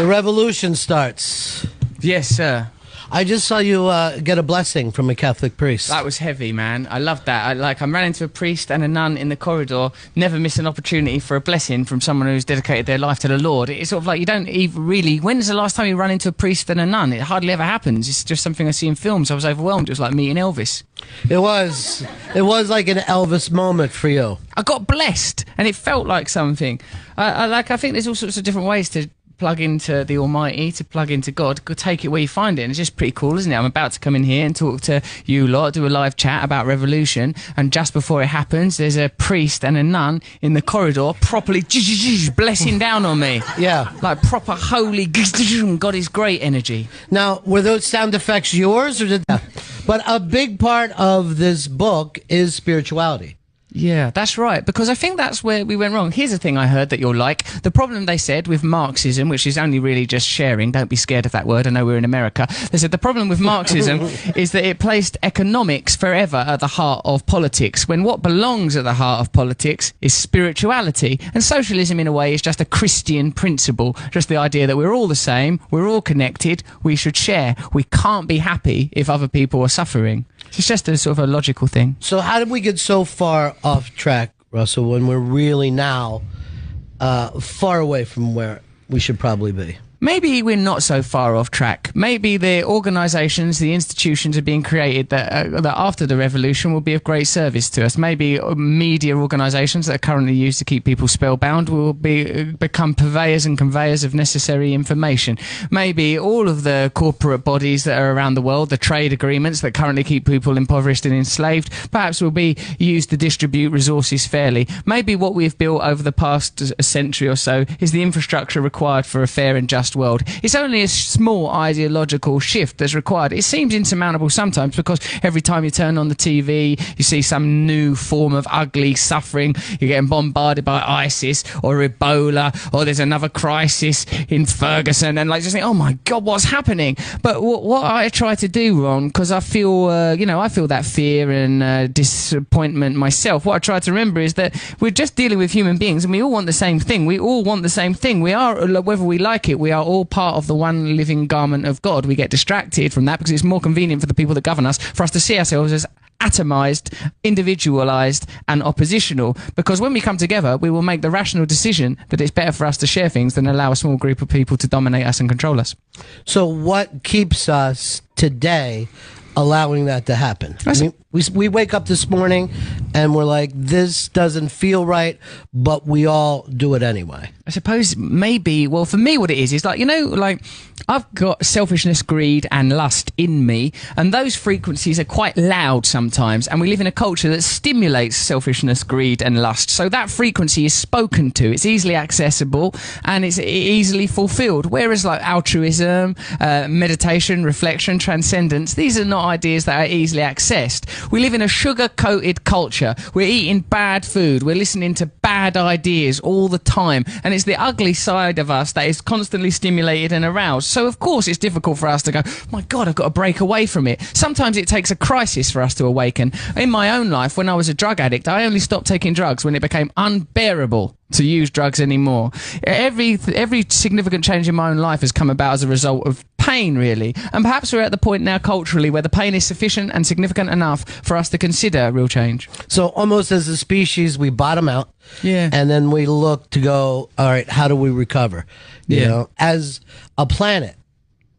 The revolution starts. Yes, sir. I just saw you get a blessing from a Catholic priest. That was heavy, man. I loved that. I ran into a priest and a nun in the corridor. Never miss an opportunity for a blessing from someone who's dedicated their life to the Lord. It's sort of like you don't even really... When's the last time you run into a priest and a nun? It hardly ever happens. It's just something I see in films. I was overwhelmed. It was like meeting Elvis. It was like an Elvis moment for you. I got blessed, and it felt like something. I think there's all sorts of different ways to plug into the Almighty, to plug into God. Go take it where you find it, and it's just pretty cool, isn't it? I'm about to come in here and talk to you lot, do a live chat about revolution, and just before it happens, there's a priest and a nun in the corridor properly blessing down on me. Yeah. Like proper holy God is great energy. Now, were those sound effects yours, or did that? But a big part of this book is spirituality. Yeah, that's right, because I think that's where we went wrong. Here's a thing I heard that you'll like. The problem, they said, with Marxism, which is only really just sharing, don't be scared of that word, I know we're in America. They said the problem with Marxism is that it placed economics forever at the heart of politics, when what belongs at the heart of politics is spirituality. And socialism, in a way, is just a Christian principle, just the idea that we're all the same, we're all connected, we should share. We can't be happy if other people are suffering. It's just a sort of a logical thing. So how did we get so far off track, Russell, when we're really now far away from where we should probably be? Maybe we're not so far off track. Maybe the organisations, the institutions are being created that after the revolution will be of great service to us. Maybe media organisations that are currently used to keep people spellbound will become purveyors and conveyors of necessary information. Maybe all of the corporate bodies that are around the world, the trade agreements that currently keep people impoverished and enslaved, perhaps will be used to distribute resources fairly. Maybe what we've built over the past century or so is the infrastructure required for a fair and just world. It's only a small ideological shift that's required. It seems insurmountable sometimes because every time you turn on the TV, you see some new form of ugly suffering. You're getting bombarded by ISIS or Ebola, or there's another crisis in Ferguson, and like just think, oh my God, what's happening? But what I try to do, Ron, because I feel, I feel that fear and disappointment myself. What I try to remember is that we're just dealing with human beings, and we all want the same thing. We all want the same thing. We are, whether we like it, we are all part of the one living garment of God. We get distracted from that because it's more convenient for the people that govern us for us to see ourselves as atomized, individualized and oppositional, because when we come together we will make the rational decision that it's better for us to share things than allow a small group of people to dominate us and control us. So what keeps us today allowing that to happen? I mean, we wake up this morning and we're like, this doesn't feel right, but we all do it anyway. I suppose maybe, well, for me what it is like, like I've got selfishness, greed and lust in me, and those frequencies are quite loud sometimes, and we live in a culture that stimulates selfishness, greed and lust. So that frequency is spoken to, it's easily accessible and it's easily fulfilled. Whereas like altruism, meditation, reflection, transcendence, these are not ideas that are easily accessed. We live in a sugar-coated culture. We're eating bad food. We're listening to bad ideas all the time. And it's the ugly side of us that is constantly stimulated and aroused. So, of course, it's difficult for us to go, my God, I've got to break away from it. Sometimes it takes a crisis for us to awaken. In my own life, when I was a drug addict, I only stopped taking drugs when it became unbearable to use drugs anymore. Every significant change in my own life has come about as a result of pain, really. And perhaps we're at the point now culturally where the pain is sufficient and significant enough for us to consider real change. So almost as a species, we bottom out. Yeah. And then we look to go, all right, how do we recover? You know, as a planet.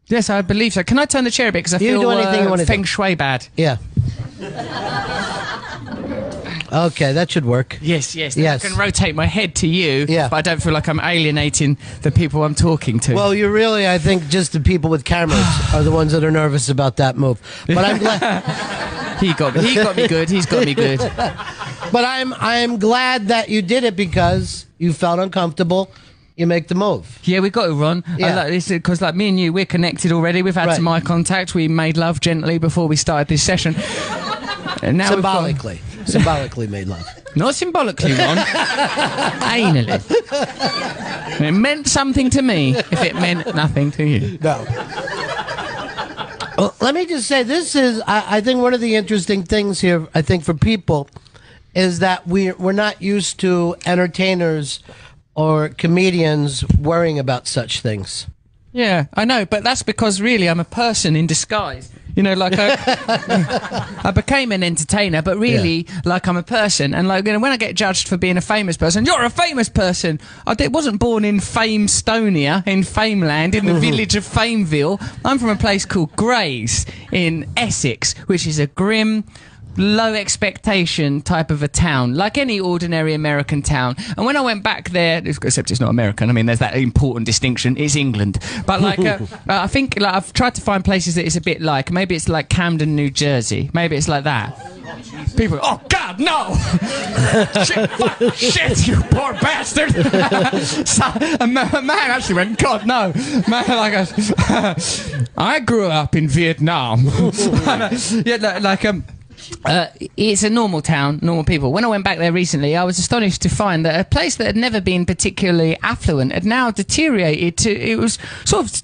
Yes, I believe so. Can I turn the chair a bit? Because I feel do anything you want to feng shui bad. Yeah. Okay, that should work. Yes. I can rotate my head to you, but I don't feel like I'm alienating the people I'm talking to. Well, you're really, I think, just the people with cameras are the ones that are nervous about that move. But I'm glad... He got me good. He's got me good. But I'm glad that you did it because you felt uncomfortable. You make the move. Yeah, we got it, Ron. Yeah. Because like me and you, we're connected already. We've had some eye contact. We made love gently before we started this session. And now Symbolically made love. Not symbolically, Ron. Anally. It meant something to me if it meant nothing to you. No. Well, let me just say, this is, I think one of the interesting things here, I think, for people, is that we're not used to entertainers or comedians worrying about such things. Yeah, I know, but that's because really I'm a person in disguise. You know, like I became an entertainer, but really, like I'm a person. And like, you know, when I get judged for being a famous person, you're a famous person. I wasn't born in Fame-Stonia, in Fameland, in the village of Fameville. I'm from a place called Grays in Essex, which is a grim, low expectation type of a town, like any ordinary American town. And when I went back there, except it's not American, I mean, there's that important distinction, it's England. But like, I think like, I've tried to find places that it's a bit like, maybe it's like Camden, New Jersey. Maybe it's like that. People, oh God, no! Shit, fuck, shit, you poor bastard! So, a man actually went, God, no. Man, like, I grew up in Vietnam. Yeah, like, it's a normal town, normal people. When I went back there recently, I was astonished to find that a place that had never been particularly affluent had now deteriorated to, it was sort of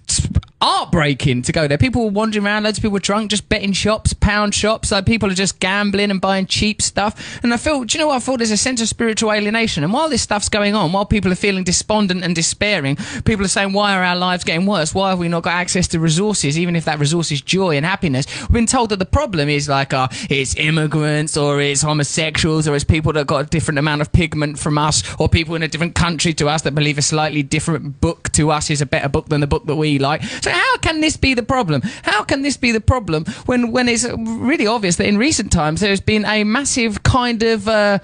heartbreaking to go there. People were wandering around, loads of people were drunk, just betting shops, pound shops, like people are just gambling and buying cheap stuff. And I felt, do you know what, I thought there's a sense of spiritual alienation. And while this stuff's going on, while people are feeling despondent and despairing, people are saying, why are our lives getting worse? Why have we not got access to resources, even if that resource is joy and happiness? We've been told that the problem is like, it's immigrants, or it's homosexuals, or it's people that got a different amount of pigment from us, or people in a different country to us that believe a slightly different book to us is a better book than the book that we like. So how can this be the problem? How can this be the problem when it's really obvious that in recent times there's been a massive kind of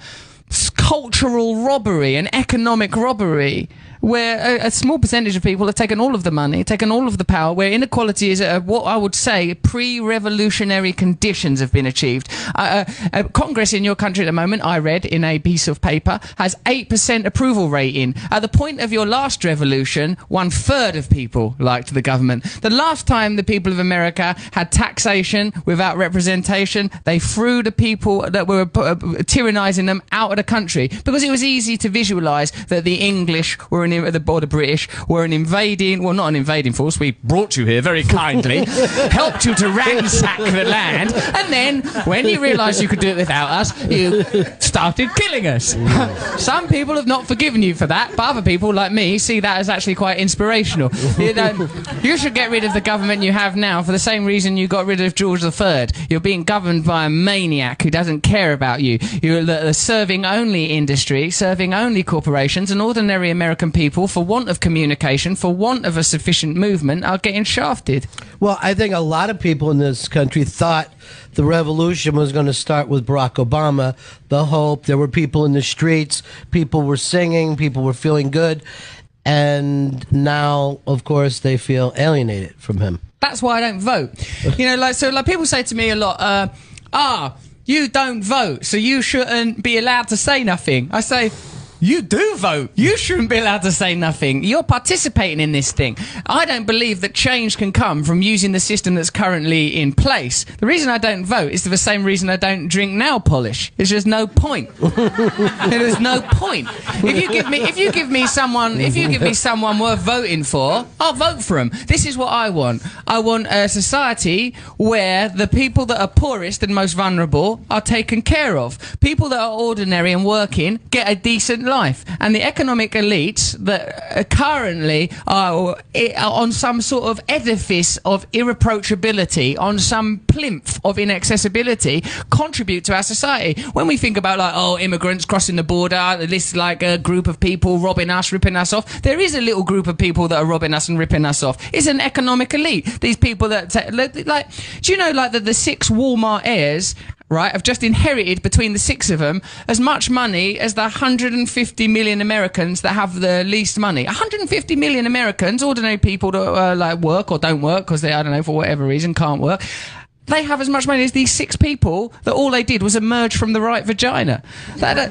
cultural robbery, an economic robbery, where a small percentage of people have taken all of the money, taken all of the power, where inequality is at what I would say pre-revolutionary conditions have been achieved. Congress in your country at the moment, I read in a piece of paper, has 8% approval rating. At the point of your last revolution, 1/3 of people liked the government. The last time the people of America had taxation without representation, they threw the people that were tyrannising them out of the country, because it was easy to visualise that the English were the British were an invading, well, not an invading force. We brought you here very kindly, helped you to ransack the land, and then when you realised you could do it without us, you started killing us. Some people have not forgiven you for that, but other people, like me, see that as actually quite inspirational. You should get rid of the government you have now for the same reason you got rid of George III. You're being governed by a maniac who doesn't care about you. You're the serving-only industry, serving-only corporations, and ordinary American people, for want of communication, for want of a sufficient movement, are getting shafted. Well, I think a lot of people in this country thought the revolution was going to start with Barack Obama. The hope, there were people in the streets, people were singing, people were feeling good, and now, of course, they feel alienated from him. That's why I don't vote. You know, like, so like people say to me a lot, you don't vote, so you shouldn't be allowed to say nothing. I say, you do vote. You shouldn't be allowed to say nothing. You're participating in this thing. I don't believe that change can come from using the system that's currently in place. The reason I don't vote is the same reason I don't drink nail polish. There's just no point. There's no point. If you give me someone worth voting for, I'll vote for them. This is what I want. I want a society where the people that are poorest and most vulnerable are taken care of. People that are ordinary and working get a decent life, and the economic elites that currently are on some sort of edifice of irreproachability, on some plinth of inaccessibility, contribute to our society. When we think about like, oh, immigrants crossing the border, this like a group of people robbing us, ripping us off, there is a little group of people that are robbing us and ripping us off. It's an economic elite. These people that like, do you know like that the 6 Walmart heirs, right, have just inherited between the 6 of them as much money as the 150 million Americans that have the least money. 150 million Americans, ordinary people that like work or don't work because they, I don't know, for whatever reason can't work. They have as much money as these 6 people that all they did was emerge from the right vagina. That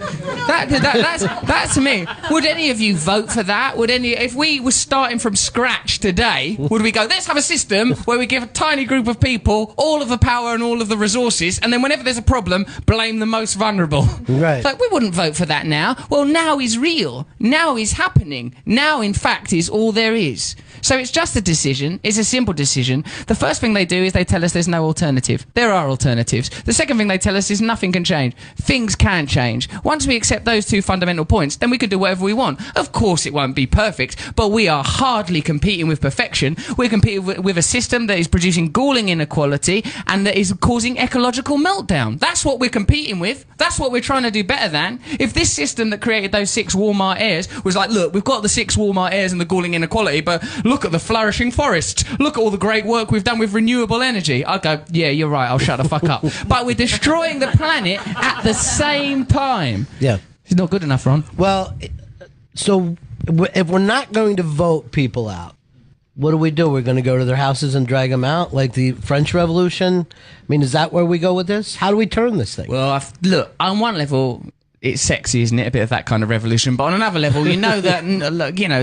to me, would any of you vote for that? If we were starting from scratch today, would we go, let's have a system where we give a tiny group of people all of the power and all of the resources, and then whenever there's a problem, blame the most vulnerable? Right. Like, we wouldn't vote for that now. Well, now is real. Now is happening. Now, in fact, is all there is. So it's just a decision. It's a simple decision. The first thing they do is they tell us there's no alternative. alternative. There are alternatives. The second thing they tell us is nothing can change. Things can change. Once we accept those two fundamental points, then we can do whatever we want. Of course it won't be perfect, but we are hardly competing with perfection. We're competing with a system that is producing galling inequality and that is causing ecological meltdown. That's what we're competing with. That's what we're trying to do better than. If this system that created those 6 Walmart heirs was like, look, we've got the 6 Walmart heirs and the galling inequality, but look at the flourishing forests. Look at all the great work we've done with renewable energy. I'd go, yeah, you're right, I'll shut the fuck up. But we're destroying the planet at the same time. Yeah. It's not good enough, Ron. Well, so if we're not going to vote people out, what do? We're going to go to their houses and drag them out like the French Revolution? I mean, is that where we go with this? How do we turn this thing? Well, look, on one level, it's sexy, isn't it? A bit of that kind of revolution. But on another level, you know that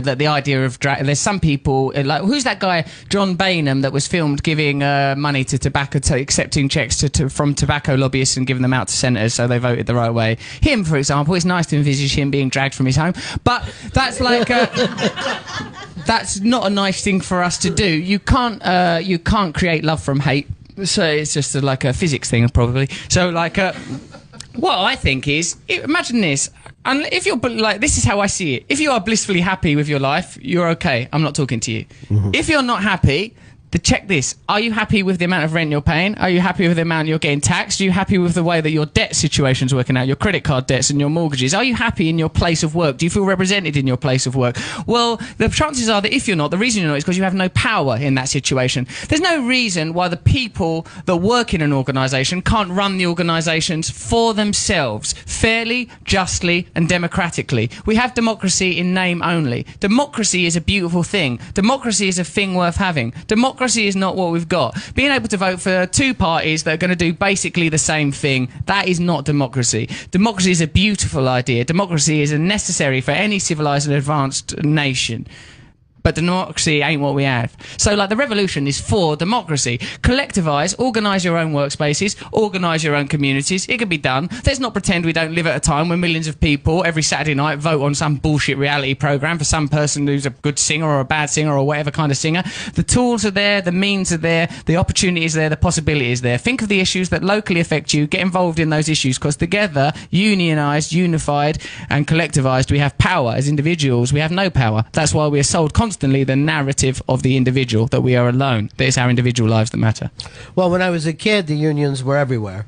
that the idea of there's some people like, who's that guy John Boehner that was filmed giving money to accepting checks from tobacco lobbyists and giving them out to senators so they voted the right way. Him, for example, it's nice to envisage him being dragged from his home, but that's like that's not a nice thing for us to do. You can't create love from hate. So it's just like a physics thing, probably. So like. What I think is, imagine this, and if you're like, this is how I see it. If you are blissfully happy with your life, you're okay. I'm not talking to you. Mm-hmm. If you're not happy, check this. Are you happy with the amount of rent you're paying? Are you happy with the amount you're getting taxed? Are you happy with the way that your debt situation's working out, your credit card debts and your mortgages? Are you happy in your place of work? Do you feel represented in your place of work? Well, the chances are that if you're not, the reason you're not is because you have no power in that situation. There's no reason why the people that work in an organisation can't run the organisations for themselves, fairly, justly and democratically. We have democracy in name only. Democracy is a beautiful thing. Democracy is a thing worth having. Democracy is not what we've got. Being able to vote for 2 parties that are going to do basically the same thing, that is not democracy. Democracy is a beautiful idea. Democracy is necessary for any civilized and advanced nation. But democracy ain't what we have. So, like, the revolution is for democracy. Collectivise, organise your own workspaces, organise your own communities. It can be done. Let's not pretend we don't live at a time when millions of people every Saturday night vote on some bullshit reality programme for some person who's a good singer or a bad singer or whatever kind of singer. The tools are there, the means are there, the opportunity is there, the possibility is there. Think of the issues that locally affect you. Get involved in those issues, because together, unionised, unified and collectivised, we have power. As individuals, we have no power. That's why we are sold constantly the narrative of the individual, that we are alone, that it's our individual lives that matter. Well, when I was a kid, the unions were everywhere.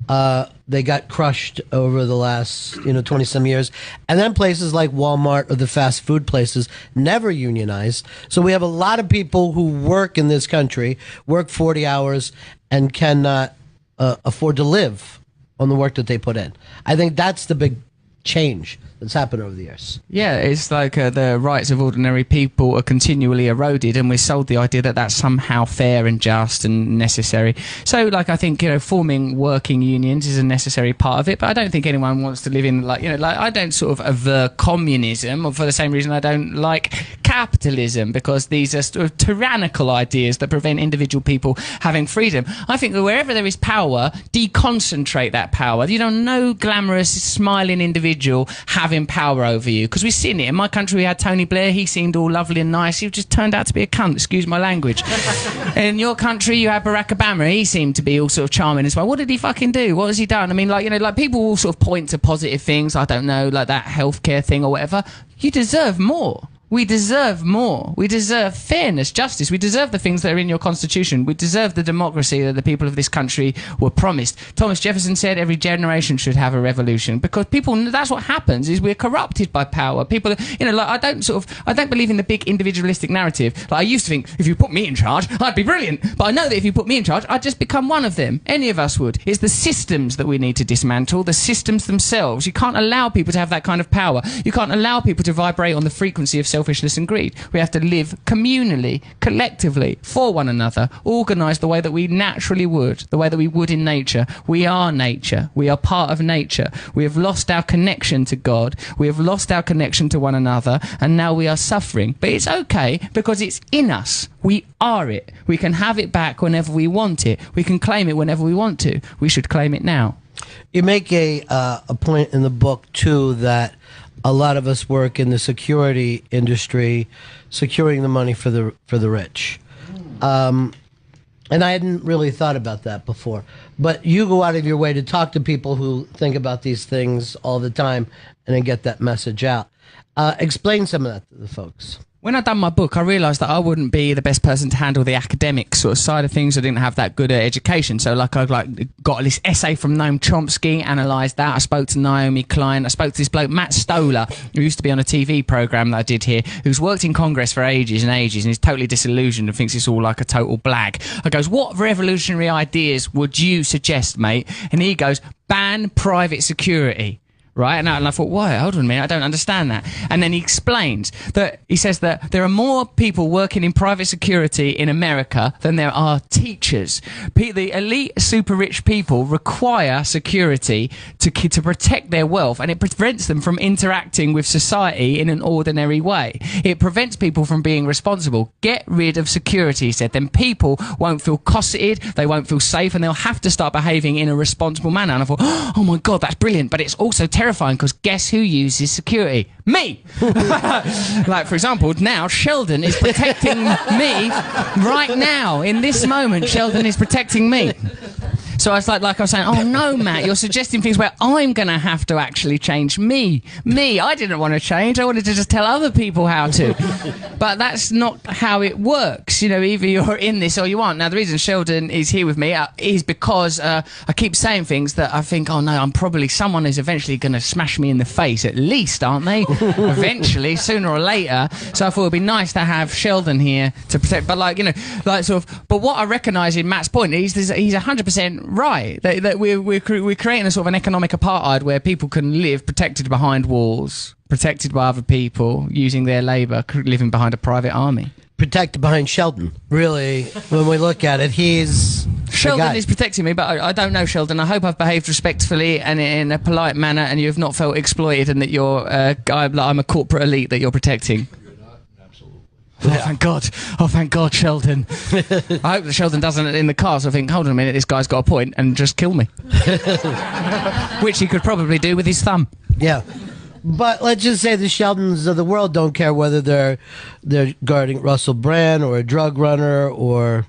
They got crushed over the last 20-some years, and then places like Walmart or the fast food places never unionized. So we have a lot of people who work in this country, work 40 hours and cannot afford to live on the work that they put in. I think that's the big change that's happened over the years. Yeah, it's like the rights of ordinary people are continually eroded, and we're sold the idea that that's somehow fair and just and necessary. So, like, I think, forming working unions is a necessary part of it, but I don't think anyone wants to live in, I don't sort of aver communism, or for the same reason I don't like capitalism, because these are sort of tyrannical ideas that prevent individual people having freedom. I think that wherever there is power, deconcentrate that power. No glamorous, smiling individual having power over you, because we've seen it. In my country, we had Tony Blair. He seemed all lovely and nice. He just turned out to be a cunt, excuse my language. In your country, you had Barack Obama. He seemed to be all sort of charming as well. What did he fucking do? What has he done? I mean, people will sort of point to positive things. I don't know, like that healthcare thing or whatever. You deserve more. We deserve more. We deserve fairness, justice. We deserve the things that are in your constitution. We deserve the democracy that the people of this country were promised. Thomas Jefferson said every generation should have a revolution, because people, that's what happens, is we're corrupted by power. People, I don't believe in the big individualistic narrative. Like, I used to think, if you put me in charge, I'd be brilliant. But I know that if you put me in charge, I'd just become one of them. Any of us would. It's the systems that we need to dismantle, the systems themselves. You can't allow people to have that kind of power. You can't allow people to vibrate on the frequency of selfishness and greed. We have to live communally, collectively, for one another, organised the way that we naturally would, the way that we would in nature. We are nature. We are part of nature. We have lost our connection to God. We have lost our connection to one another, and now we are suffering. But it's okay, because it's in us. We are it. We can have it back whenever we want it. We can claim it whenever we want to. We should claim it now. You make a point in the book, too, that a lot of us work in the security industry, securing the money for the rich. And I hadn't really thought about that before. But you go out of your way to talk to people who think about these things all the time and then get that message out. Explain some of that to the folks. When I done my book, I realised that I wouldn't be the best person to handle the academic sort of side of things. I didn't have that good education. So I got this essay from Noam Chomsky, analysed that. I spoke to Naomi Klein. I spoke to this bloke, Matt Stoller, who used to be on a TV programme that I did here, who's worked in Congress for ages and ages, and he's totally disillusioned and thinks it's all like a total blag. I goes, what revolutionary ideas would you suggest, mate? And he goes, ban private security. Right, and I thought, why? Hold on a minute, I don't understand that. And then he explains that he says that there are more people working in private security in America than there are teachers. The elite, super rich people require security to protect their wealth, and it prevents them from interacting with society in an ordinary way. It prevents people from being responsible. Get rid of security, he said. Then people won't feel cosseted, they won't feel safe, and they'll have to start behaving in a responsible manner. And I thought, oh my God, that's brilliant, but it's also terrifying because guess who uses security? Me! Like, for example, now Sheldon is protecting me right now. In this moment, Sheldon is protecting me. So I was like I was saying, oh no, Matt, you're suggesting things where I'm going to have to actually change me. I didn't want to change. I wanted to just tell other people how to. But that's not how it works. You know, either you're in this or you aren't. Now, the reason Sheldon is here with me is because I keep saying things that I think, oh no, someone is eventually going to smash me in the face, at least, aren't they? Eventually, sooner or later. So I thought it would be nice to have Sheldon here to protect. But but what I recognise in Matt's point is he's 100% right. That we're creating a sort of an economic apartheid where people can live protected behind walls, protected by other people, using their labour, living behind a private army. Protected behind Sheldon. Really, when we look at it, Sheldon is protecting me, but I don't know Sheldon. I hope I've behaved respectfully and in a polite manner, and you have not felt exploited, and that I'm a corporate elite that you're protecting. Oh, thank God. Oh, thank God, Sheldon. I hope that Sheldon doesn't in the car, so I think, hold on a minute, this guy's got a point, and just kill me. Which he could probably do with his thumb. Yeah. But let's just say the Sheldons of the world don't care whether they're guarding Russell Brand or a drug runner or,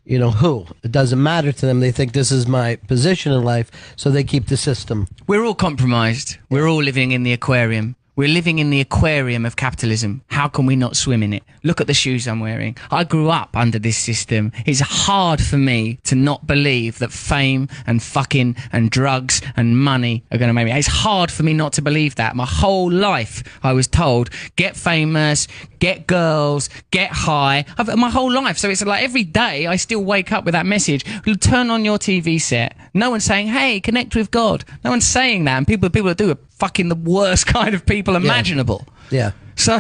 you know, who. It doesn't matter to them. They think this is my position in life, so they keep the system. We're all compromised. We're all living in the aquarium. We're living in the aquarium of capitalism. How can we not swim in it? Look at the shoes I'm wearing. I grew up under this system. It's hard for me to not believe that fame and fucking and drugs and money are going to make me. It's hard for me not to believe that. My whole life I was told, get famous, get girls, get high. My whole life. So it's like every day I still wake up with that message. Turn on your TV set. No one's saying, hey, connect with God. No one's saying that. And people that do are fucking the worst kind of people imaginable. Yeah. So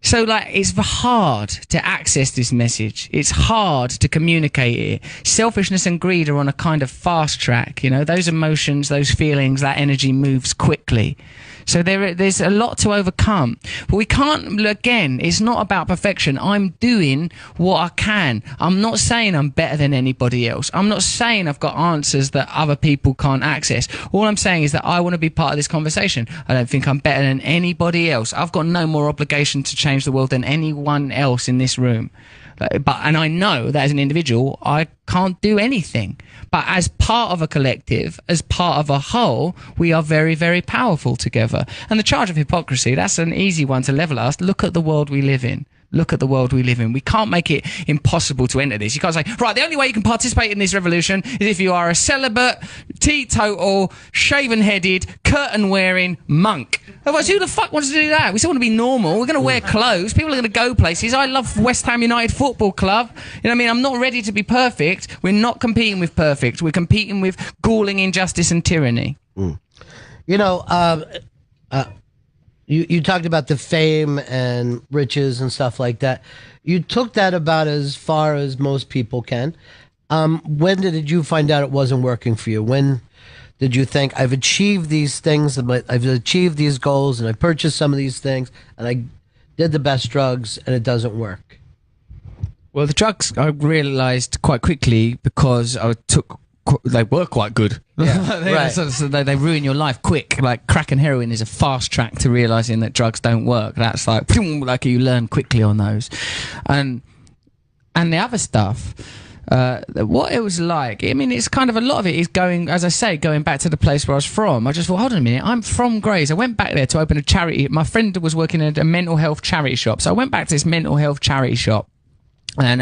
it's hard to access this message. It's hard to communicate it. Selfishness and greed are on a kind of fast track. You know, those emotions, those feelings, that energy moves quickly. So there's a lot to overcome. But we can't, again, it's not about perfection. I'm doing what I can. I'm not saying I'm better than anybody else. I'm not saying I've got answers that other people can't access. All I'm saying is that I want to be part of this conversation. I don't think I'm better than anybody else. I've got no more obligation to change the world than anyone else in this room. And I know that as an individual, I can't do anything. But as part of a collective, as part of a whole, we are very, very powerful together. And the charge of hypocrisy, that's an easy one to level us. Look at the world we live in. Look at the world we live in. We can't make it impossible to enter this. You can't say, right, the only way you can participate in this revolution is if you are a celibate, teetotal, shaven-headed, curtain-wearing monk. Otherwise, who the fuck wants to do that? We still want to be normal. We're going to wear clothes. People are going to go places. I love West Ham United Football Club. You know what I mean? I'm not ready to be perfect. We're not competing with perfect. We're competing with galling injustice and tyranny. You know, You talked about the fame and riches and stuff like that. You took that about as far as most people can. When did you find out it wasn't working for you? When did you think, I've achieved these things, I've achieved these goals, and I purchased some of these things, and I did the best drugs, and it doesn't work? Well, the drugs I realised quite quickly because they were quite good. Yeah, right. So they ruin your life quick. Like crack and heroin is a fast track to realising that drugs don't work. That's like you learn quickly on those. And and the other stuff. What it was like, I mean, it's kind of a lot of it is going, as I say, going back to the place where I was from. I just thought, hold on a minute, I'm from Grays. I went back there to open a charity. My friend was working at a mental health charity shop, so I went back to this mental health charity shop. And,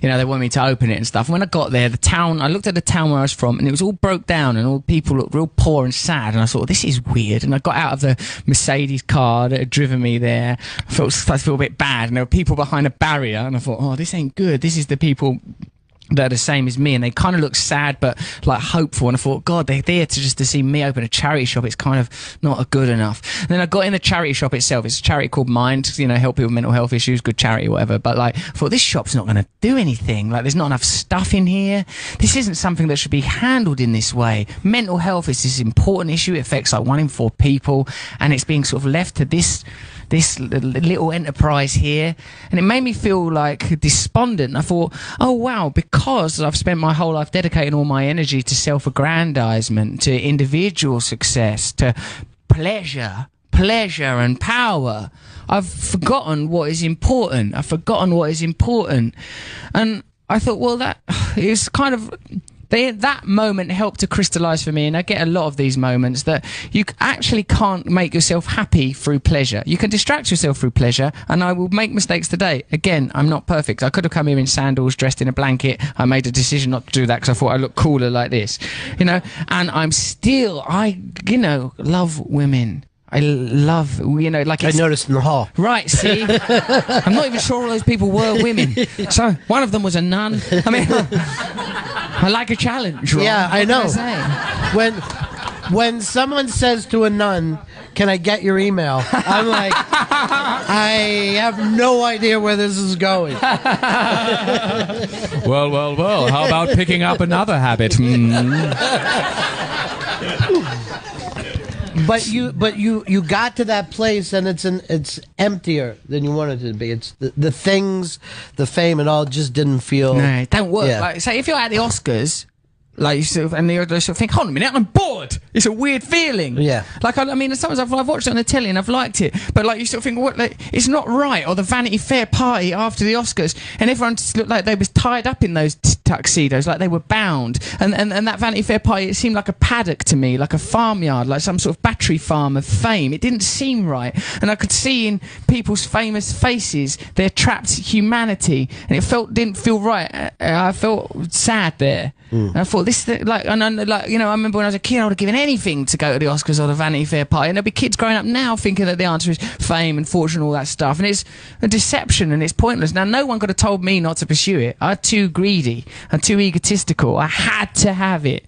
you know, they wanted me to open it and stuff. When I got there, the town, I looked at the town where I was from, and it was all broke down, and all people looked real poor and sad. And I thought, this is weird. And I got out of the Mercedes car that had driven me there. I started to feel a bit bad. And there were people behind a barrier. And I thought, oh, this ain't good. This is the people that are the same as me, and they kind of look sad but like hopeful, and I thought, God, they're there to see me open a charity shop. It's kind of not good enough. And then I got in the charity shop itself. It's a charity called Mind, you know, help people with mental health issues, good charity, whatever. But like, I thought, this shop's not going to do anything. Like, there's not enough stuff in here. This isn't something that should be handled in this way. Mental health is this important issue. It affects like 1 in 4 people, and it's being sort of left to this little enterprise here, and it made me feel like despondent. I thought, oh wow, because I've spent my whole life dedicating all my energy to self-aggrandizement, to individual success, to pleasure and power, I've forgotten what is important. And I thought, well, that is kind of... that moment helped to crystallize for me, and I get a lot of these moments, that you actually can't make yourself happy through pleasure. You can distract yourself through pleasure, and I will make mistakes today. Again, I'm not perfect. I could have come here in sandals, dressed in a blanket. I made a decision not to do that because I thought I looked cooler like this, you know. And I'm still, you know, love women. I love, you know, like... I noticed in the hall. Right, see? I'm not even sure all those people were women. So, one of them was a nun. I mean, I like a challenge, Ron. Yeah, I know. What can I say? When someone says to a nun, can I get your email? I'm like, I have no idea where this is going. Well, how about picking up another habit? But you got to that place, and it's emptier than you wanted it to be. It's the things, the fame, and all just didn't feel. No, it don't work. Yeah. Like, say if you're at the Oscars, like, you sort of, and they sort of think, hold on a minute, I'm bored. It's a weird feeling. Yeah. Like, I mean, sometimes I've watched it on the telly and I've liked it, but like, you sort of think, what? Like, it's not right. Or the Vanity Fair party after the Oscars, and everyone just looked like they was tied up in those tuxedos, like they were bound. And that Vanity Fair party, it seemed like a paddock to me, like a farmyard, like some sort of battery farm of fame. It didn't seem right, and I could see in people's famous faces their trapped humanity, and it didn't feel right. I felt sad there. And I thought, this, like, and like, you know, I remember when I was a kid, I would have given anything to go to the Oscars or the Vanity Fair party, and there'll be kids growing up now thinking that the answer is fame and fortune and all that stuff, and it's a deception and it's pointless. Now, no one could have told me not to pursue it. I'm too greedy, I'm too egotistical. I had to have it.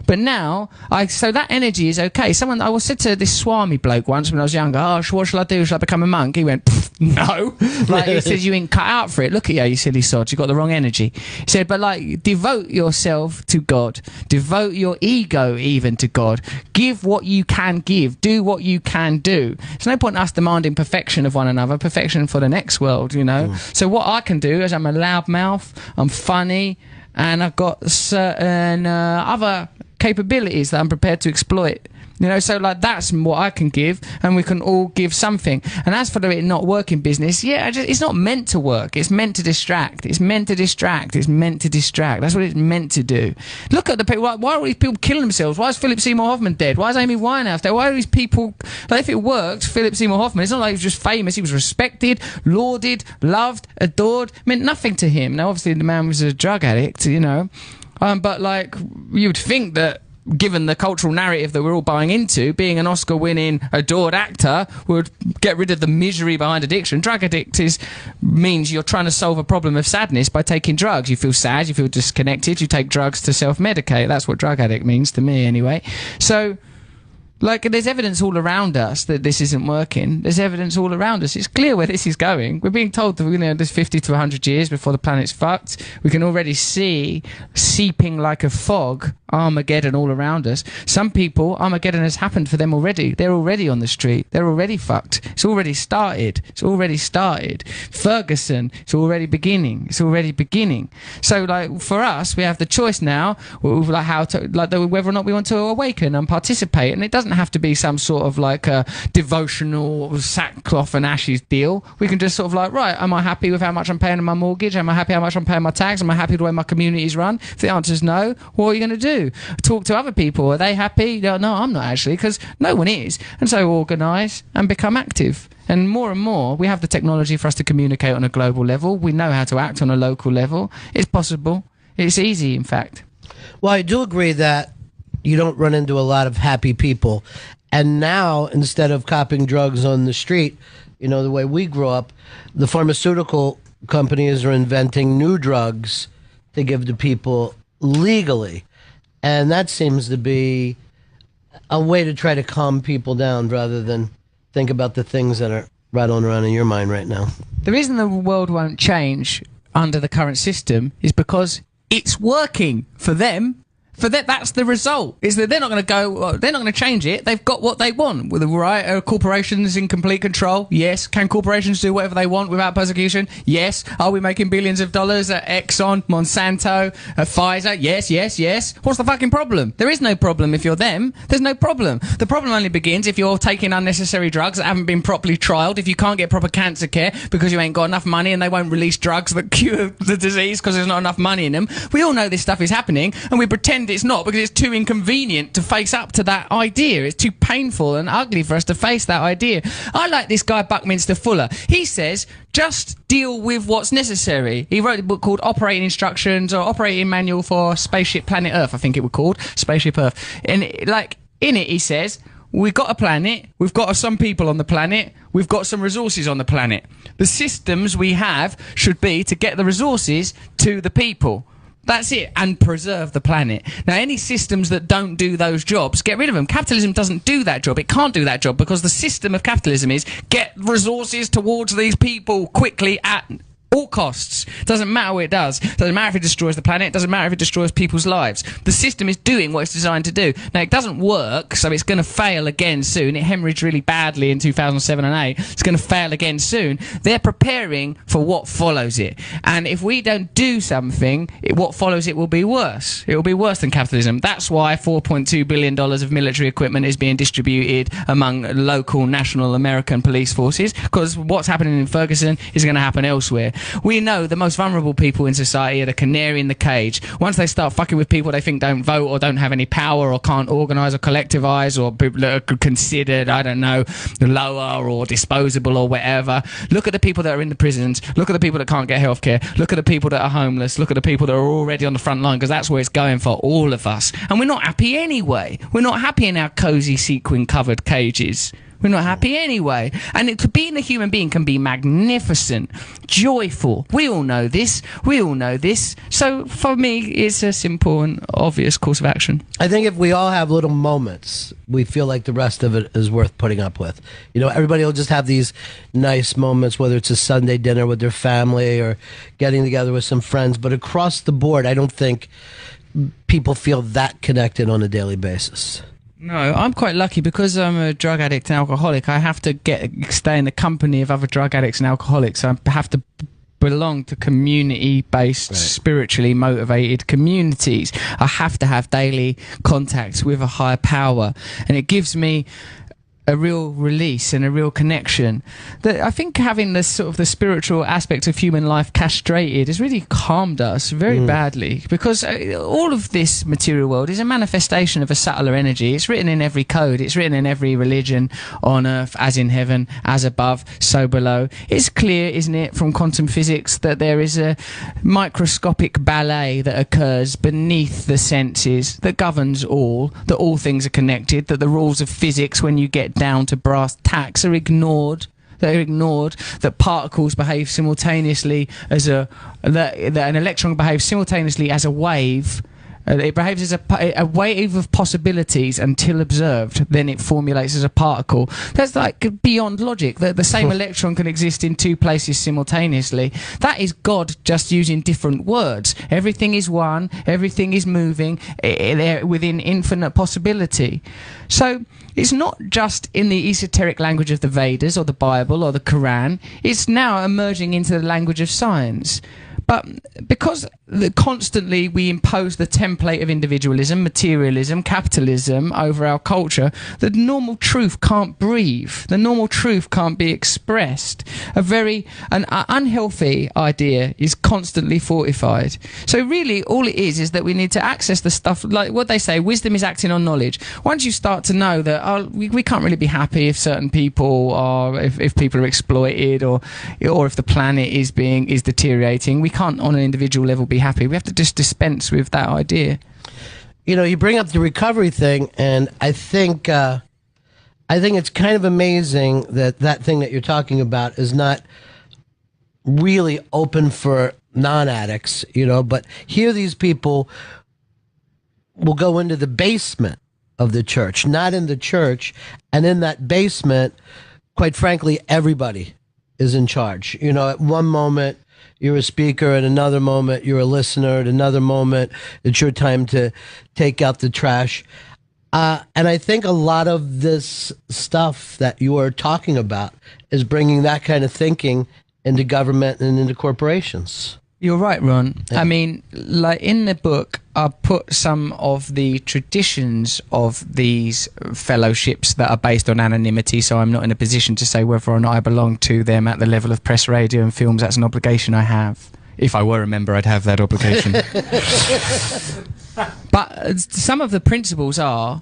But now, so that energy is okay. I was said to this Swami bloke once when I was younger, oh, what shall I do? Shall I become a monk? He went, no. Like, he says, you ain't cut out for it. Look at you silly sod. You've got the wrong energy. He said, but like, devote yourself to God. Devote your ego even to God. Give what you can give. Do what you can do. There's no point in us demanding perfection of one another, perfection for the next world, you know. So what I can do is I'm a loudmouth, I'm funny, and I've got certain other capabilities that I'm prepared to exploit. You know, so like that's what I can give, and we can all give something. And as for it not working business, yeah, it's not meant to work. It's meant to distract. It's meant to distract. It's meant to distract. That's what it's meant to do. Look at the people. Why are all these people killing themselves? Why is Philip Seymour Hoffman dead? Why is Amy Winehouse dead? Why are these people? Like, if it worked, Philip Seymour Hoffman, it's not like he was just famous. He was respected, lauded, loved, adored. Meant nothing to him. Now, obviously, the man was a drug addict, you know. But like, you'd think that, given the cultural narrative that we're all buying into, being an Oscar-winning, adored actor would get rid of the misery behind addiction. Drug addict means you're trying to solve a problem of sadness by taking drugs. You feel sad, you feel disconnected, you take drugs to self-medicate. That's what drug addict means to me, anyway. So, like, there's evidence all around us that this isn't working. There's evidence all around us. It's clear where this is going. We're being told that, you know, there's 50 to 100 years before the planet's fucked. We can already see, seeping like a fog, Armageddon all around us. Some people, Armageddon has happened for them already. They're already on the street. They're already fucked. It's already started. Ferguson, it's already beginning. So, like, for us, we have the choice now, like, whether or not we want to awaken and participate. And it doesn't have to be some sort of, like, a devotional sackcloth and ashes deal. We can just sort of like, right, am I happy with how much I'm paying on my mortgage? Am I happy how much I'm paying my tax? Am I happy the way my community is run? If the answer is no, what are you going to do? Talk to other people. Are they happy? No, I'm not actually, because no one is. And so organise and become active. And more, we have the technology for us to communicate on a global level. We know how to act on a local level. It's possible. It's easy, in fact. Well, I do agree that you don't run into a lot of happy people. And now, instead of copping drugs on the street, you know, the way we grew up, the pharmaceutical companies are inventing new drugs to give to people legally. And that seems to be a way to try to calm people down rather than think about the things that are rattling around in your mind right now. The reason the world won't change under the current system is because it's working for them. That's the result. Is that they're not going to go. They're not going to change it. They've got what they want. With the right, are corporations in complete control? Yes. Can corporations do whatever they want without persecution? Yes. Are we making billions of dollars at Exxon, Monsanto, Pfizer? Yes. What's the fucking problem? There is no problem if you're them. There's no problem. The problem only begins if you're taking unnecessary drugs that haven't been properly trialed. If you can't get proper cancer care because you ain't got enough money and they won't release drugs that cure the disease because there's not enough money in them. We all know this stuff is happening, and we pretend it's not because it's too inconvenient to face up to that idea. It's too painful and ugly for us to face that idea. I like this guy Buckminster Fuller. He says, just deal with what's necessary. He wrote a book called Operating Instructions or Operating Manual for Spaceship Planet Earth, I think it was called, Spaceship Earth. And in it he says, we've got a planet, we've got some people on the planet, we've got some resources on the planet. The systems we have should be to get the resources to the people. That's it, and preserve the planet. Now, any systems that don't do those jobs, get rid of them. Capitalism doesn't do that job. It can't do that job because the system of capitalism is get resources towards these people quickly at all costs. Doesn't matter what it does. Doesn't matter if it destroys the planet. Doesn't matter if it destroys people's lives. The system is doing what it's designed to do. Now, it doesn't work, so it's going to fail again soon. It hemorrhaged really badly in 2007 and 8. It's going to fail again soon. They're preparing for what follows it. And if we don't do something, what follows it will be worse. It will be worse than capitalism. That's why $4.2 billion of military equipment is being distributed among local national American police forces, because what's happening in Ferguson is going to happen elsewhere. We know the most vulnerable people in society are the canary in the cage. Once they start fucking with people they think don't vote or don't have any power or can't organise or collectivise or people that are considered, I don't know, lower or disposable or whatever. Look at the people that are in the prisons. Look at the people that can't get healthcare. Look at the people that are homeless. Look at the people that are already on the front line, because that's where it's going for all of us. And we're not happy anyway. We're not happy in our cosy sequin-covered cages. We're not happy anyway. And being a human being can be magnificent, joyful. We all know this. So for me, it's a simple and obvious course of action. I think if we all have little moments, we feel like the rest of it is worth putting up with. You know, everybody will just have these nice moments, whether it's a Sunday dinner with their family or getting together with some friends. But across the board, I don't think people feel that connected on a daily basis. No, I'm quite lucky because I'm a drug addict and alcoholic. I have to stay in the company of other drug addicts and alcoholics. I have to belong to community-based, spiritually motivated communities. I have to have daily contacts with a higher power, and it gives me a real release and a real connection. That I think having this sort of the spiritual aspect of human life castrated has really calmed us very badly, because all of this material world is a manifestation of a subtler energy. It's written in every code. It's written in every religion on earth, as in heaven, as above, so below. It's clear, isn't it, from quantum physics that there is a microscopic ballet that occurs beneath the senses that governs all, that all things are connected, that the rules of physics, when you get down to brass tacks, are ignored. They're ignored. That particles behave simultaneously as that an electron behaves simultaneously as a wave It behaves as a wave of possibilities until observed. Then it formulates as a particle. That's like beyond logic. The same electron can exist in two places simultaneously. That is God just using different words. Everything is one. Everything is moving within infinite possibility. So it's not just in the esoteric language of the Vedas or the Bible or the Quran. It's now emerging into the language of science. But because constantly we impose the template of individualism, materialism, capitalism over our culture, the normal truth can't breathe. The normal truth can't be expressed. An unhealthy idea is constantly fortified. So really all it is that we need to access the stuff, like what they say, wisdom is acting on knowledge. Once you start to know that we can't really be happy if certain people are, if people are exploited or if the planet is deteriorating, we can't on an individual level be happy. We have to just dispense with that idea. You know, you bring up the recovery thing, and I think it's kind of amazing that thing that you're talking about is not really open for non-addicts, you know, but here these people will go into the basement of the church, not in the church, and in that basement, quite frankly, everybody is in charge. You know, at one moment, you're a speaker. At another moment, you're a listener. At another moment, it's your time to take out the trash. And I think a lot of this stuff that you are talking about is bringing that kind of thinking into government and into corporations. You're right, Ron. Yeah. I mean, like in the book, I put some of the traditions of these fellowships that are based on anonymity, so I'm not in a position to say whether or not I belong to them at the level of press, radio and films. That's an obligation I have. If I were a member, I'd have that obligation. But some of the principles are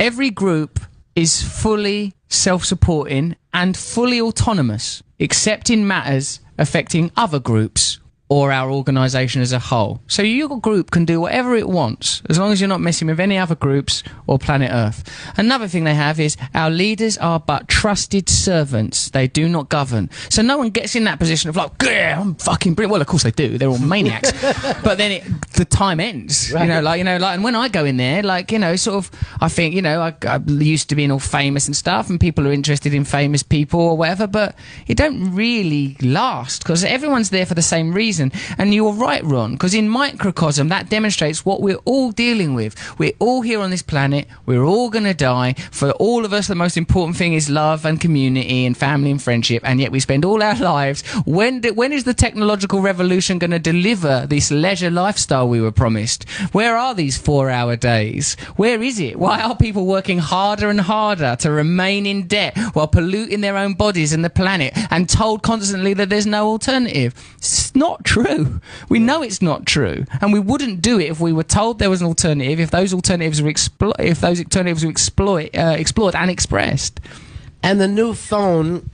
every group is fully self-supporting and fully autonomous, except in matters affecting other groups or our organisation as a whole. So your group can do whatever it wants, as long as you're not messing with any other groups or planet Earth. Another thing they have is our leaders are but trusted servants. They do not govern. So no one gets in that position of like, yeah, I'm fucking brilliant. Well, of course they do. They're all maniacs. But then the time ends. Right. And when I go in there, sort of, I think, I used to being all famous and stuff, and people are interested in famous people or whatever, but it don't really last because everyone's there for the same reason. And you're right, Ron, because in microcosm that demonstrates what we're all dealing with. We're all here on this planet. We're all going to die. For all of us, the most important thing is love and community and family and friendship, and yet we spend all our lives. When is the technological revolution going to deliver this leisure lifestyle we were promised? Where are these 4-hour days? Where is it? Why are people working harder and harder to remain in debt while polluting their own bodies and the planet and told constantly that there's no alternative? It's not true. We know it's not true, and we wouldn't do it if we were told there was an alternative. If those alternatives were explored and expressed. And the new phone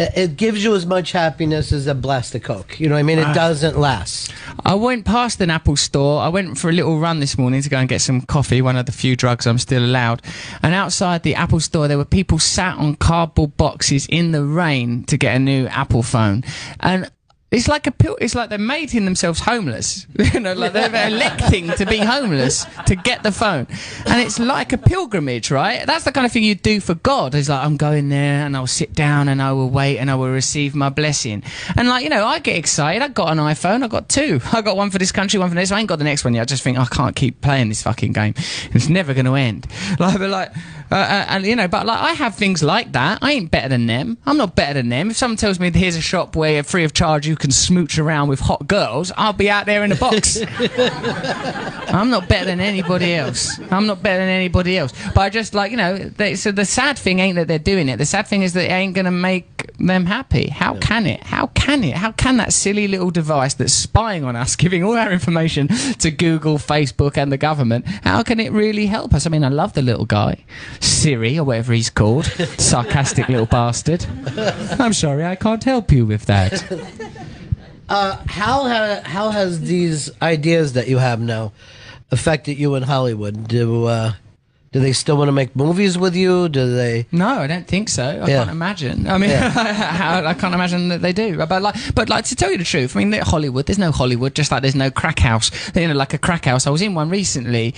it gives you as much happiness as a blast of coke. You know what I mean? It doesn't last. I went past an Apple store. I went for a little run this morning to go and get some coffee, one of the few drugs I'm still allowed. And outside the Apple store, there were people sat on cardboard boxes in the rain to get a new Apple phone. And it's like they're making themselves homeless. Like they're electing to be homeless to get the phone. And it's like a pilgrimage, right? That's the kind of thing you do for God. It's like, I'm going there and I'll sit down and I will wait and I will receive my blessing. And I get excited. I got an iPhone. I got 2. I got one for this country, one for this. I ain't got the next one yet. I just think I can't keep playing this fucking game. It's never going to end. But I have things like that. I ain't better than them. I'm not better than them. If someone tells me here's a shop where free of charge you can smooch around with hot girls, I'll be out there in a box. I'm not better than anybody else. But I just so the sad thing ain't that they're doing it. The sad thing is that it ain't going to make them happy. How can it? How can that silly little device that's spying on us, giving all our information to Google, Facebook and the government, how can it really help us? I mean, I love the little guy. Siri or whatever he's called. Sarcastic little bastard. I'm sorry, I can't help you with that. How has these ideas that you have now affected you in Hollywood? Do they still want to make movies with you? Do they? No, I don't think so. I can't imagine. I mean, I can't imagine that they do. But like to tell you the truth, I mean, Hollywood. There's no Hollywood, just like there's no crack house. You know, like a crack house. I was in one recently.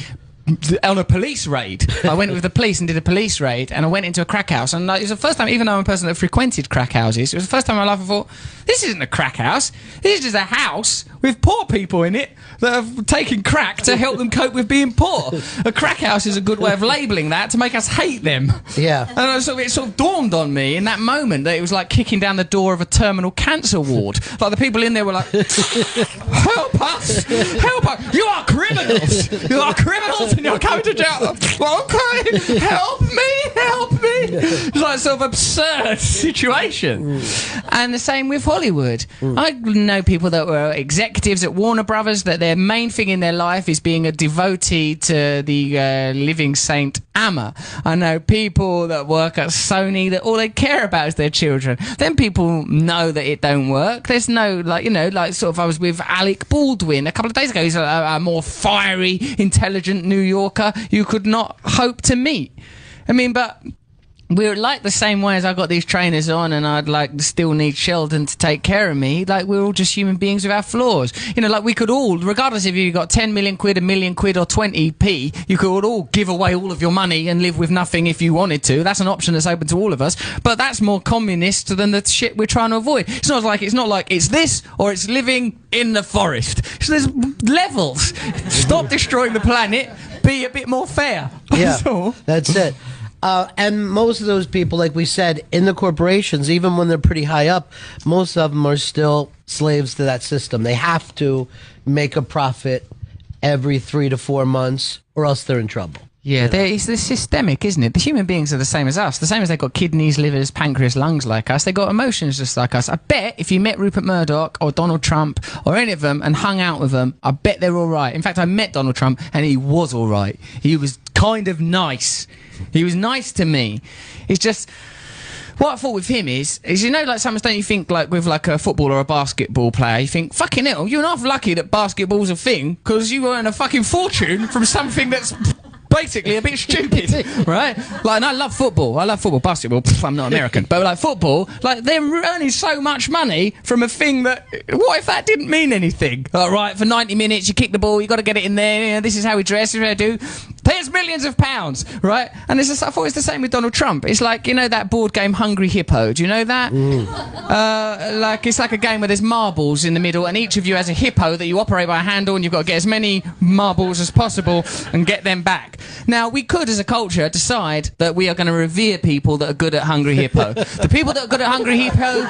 On a police raid. I went with the police and did a police raid, and I went into a crack house, and it was the first time, even though I'm a person that frequented crack houses, it was the first time in my life I thought, this isn't a crack house, this is just a house with poor people in it that have taken crack to help them cope with being poor. A crack house is a good way of labelling that to make us hate them. Yeah. And so it sort of dawned on me in that moment that it was like kicking down the door of a terminal cancer ward. Like the people in there were like, help us, help us, you are criminals and you're coming to jail. Okay, help me. It's like sort of absurd situation. And the same with Hollywood. I know people that were executives at Warner Brothers that their main thing in their life is being a devotee to the living saint Amma. I know people that work at Sony that all they care about is their children. Then people know that it don't work. There's no, like, you know, like sort of I was with Alec Baldwin a couple of days ago. He's a more fiery, intelligent New Yorker you could not hope to meet. I mean, but we're like the same way as I got these trainers on and I'd like still need Sheldon to take care of me. Like we're all just human beings with our flaws. You know, like we could all, regardless if you got 10 million quid, a million quid or 20p, you could all give away all of your money and live with nothing if you wanted to. That's an option that's open to all of us. But that's more communist than the shit we're trying to avoid. It's not like it's this or it's living in the forest. So there's levels. Stop destroying the planet. Be a bit more fair. That's all. That's it. And most of those people, like we said, in the corporations, even when they're pretty high up, most of them are still slaves to that system. They have to make a profit every 3 to 4 months or else they're in trouble. Yeah, it's systemic, isn't it? The human beings are the same as us. The same as they've got kidneys, livers, pancreas, lungs like us. They've got emotions just like us. I bet if you met Rupert Murdoch or Donald Trump or any of them and hung out with them, I bet they're all right. In fact, I met Donald Trump and he was all right. He was kind of nice. He was nice to me. It's just... What I thought with him is, you know, like sometimes don't you think, like, with, like, a football or a basketball player, you think, fucking hell, you're half lucky that basketball's a thing, because you earn a fucking fortune from something that's basically a bit stupid, right? Like, and I love football. Basketball, I'm not American. But, like, football, like, they're earning so much money from a thing that, what if that didn't mean anything? All right, for 90 minutes, you kick the ball, you got to get it in there, you know, this is how we dress, this is how we do. There's millions of pounds, right? And it's I thought it's the same with Donald Trump. It's like, you know that board game Hungry Hippo? Do you know that? Like, it's like a game where there's marbles in the middle and each of you has a hippo that you operate by a handle and you've got to get as many marbles as possible and get them back. Now, we could, as a culture, decide that we are going to revere people that are good at Hungry Hippo. The people that are good at Hungry Hippo,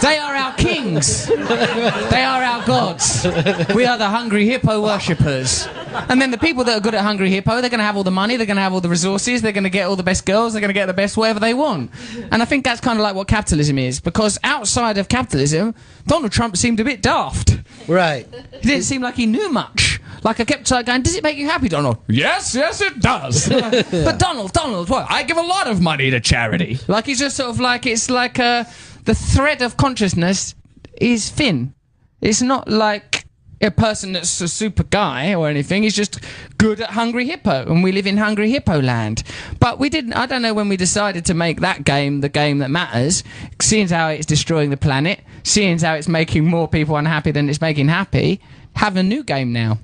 they are our kings. They are our gods. We are the Hungry Hippo worshippers. And then the people that are good at Hungry Hippo, they're going to have all the money, they're going to have all the resources, they're going to get all the best girls, they're going to get the best whatever they want. And I think that's kind of like what capitalism is, because outside of capitalism, Donald Trump seemed a bit daft. Right. He didn't seem like he knew much. Like, I kept going, does it make you happy, Donald? Yes, it does. But Donald, what? I give a lot of money to charity. Like, he's just sort of like, it's like the thread of consciousness is thin. It's not like a person that's a super guy or anything. He's just good at Hungry Hippo, and we live in Hungry Hippo land. But we didn't, I don't know when we decided to make that game the game that matters, seeing how it's destroying the planet, seeing how it's making more people unhappy than it's making happy, have a new game now.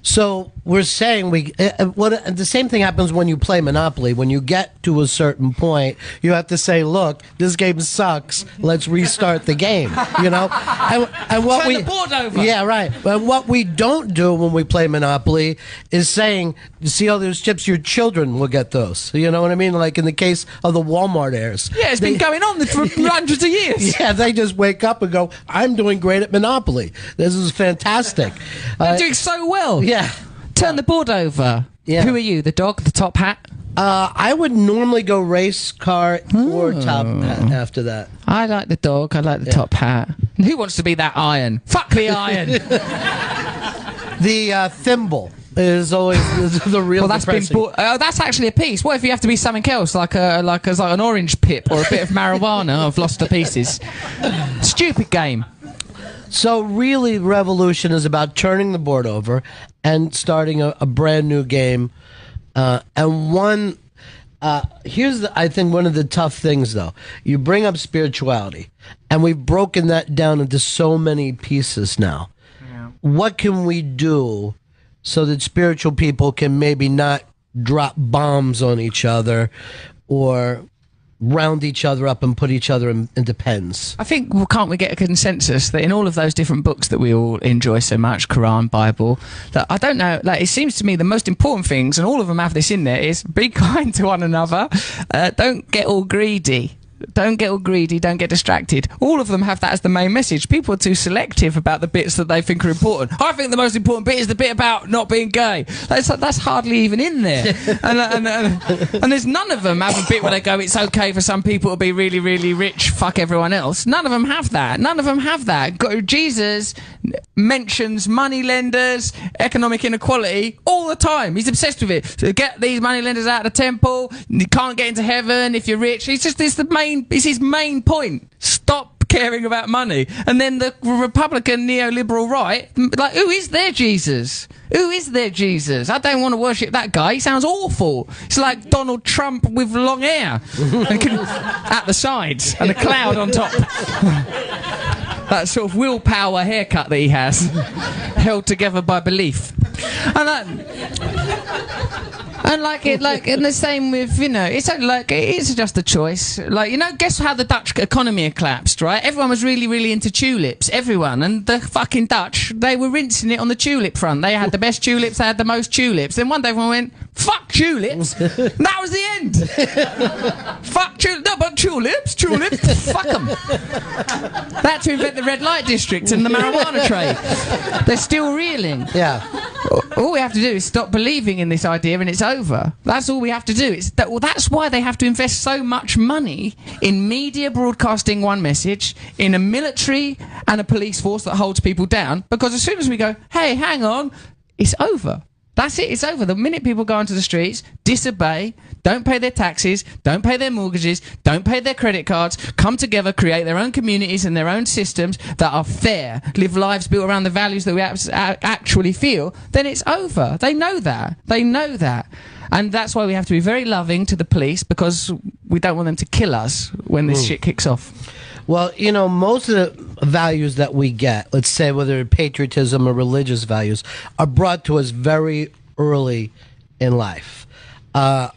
So we're saying the same thing happens when you play Monopoly. When you get to a certain point, you have to say, "Look, this game sucks. Let's restart the game." You know, and what Turn the board over. Yeah, right. But what we don't do when we play Monopoly is saying, "You see all those chips? Your children will get those." You know what I mean? Like in the case of the Walmart heirs. Yeah, it's been going on for hundreds of years. Yeah, they just wake up and go, "I'm doing great at Monopoly. This is fantastic." They're doing so well. Yeah. Turn the board over. Yeah. Who are you? The dog? The top hat? I would normally go race car or top hat after that. I like the dog. I like the top hat. And who wants to be that iron? Fuck the iron. The thimble is always the real. Well, that's depressing. been that's actually a piece. What if you have to be something else, like an orange pip or a bit of marijuana? I've lost the pieces. Stupid game. So really, Revolution is about turning the board over and starting a brand new game And one, I think one of the tough things, though. You bring up spirituality, and we've broken that down into so many pieces now. Yeah. What can we do so that spiritual people can maybe not drop bombs on each other or round each other up and put each other into pens? I think, well, can't we get a consensus that in all of those different books that we all enjoy so much, Quran, Bible, that I don't know, like, it seems to me the most important things, and all of them have this in there, is be kind to one another, don't get all greedy. Don't get all greedy, don't get distracted. All of them have that as the main message. People are too selective about the bits that they think are important. I think the most important bit is the bit about not being gay. That's hardly even in there. And there's none of them have a bit where they go, it's okay for some people to be really, really rich, fuck everyone else. None of them have that. None of them have that. Jesus mentions money lenders, economic inequality all the time. He's obsessed with it. So get these money lenders out of the temple. You can't get into heaven if you're rich. It's his main point. Stop caring about money. And then the Republican neoliberal right, like, who is their Jesus? Who is their Jesus? I don't want to worship that guy. He sounds awful. It's like Donald Trump with long hair at the sides and a cloud on top. That sort of willpower haircut that he has, held together by belief. And the same with, it's just a choice. Guess how the Dutch economy had collapsed, right? Everyone was really, really into tulips. Everyone. And the fucking Dutch, they were rinsing it on the tulip front. They had the best tulips, they had the most tulips. Then one day everyone went, fuck tulips. That was the end. Fuck tulips. No, but tulips, fuck them. They had to invent the red light district and the marijuana trade. They're still reeling. Yeah. All we have to do is stop believing in this idea and it's over. That's all we have to do. That's why they have to invest so much money in media broadcasting one message, in a military and a police force that holds people down, because as soon as we go, hey, hang on, it's over. That's it, it's over. The minute people go onto the streets, disobey, don't pay their taxes, don't pay their mortgages, don't pay their credit cards, come together, create their own communities and their own systems that are fair, live lives built around the values that we actually feel, then it's over. They know that. They know that. And that's why we have to be very loving to the police, because we don't want them to kill us when this shit kicks off. Well, most of the values that we get, let's say whether patriotism or religious values, are brought to us very early in life. I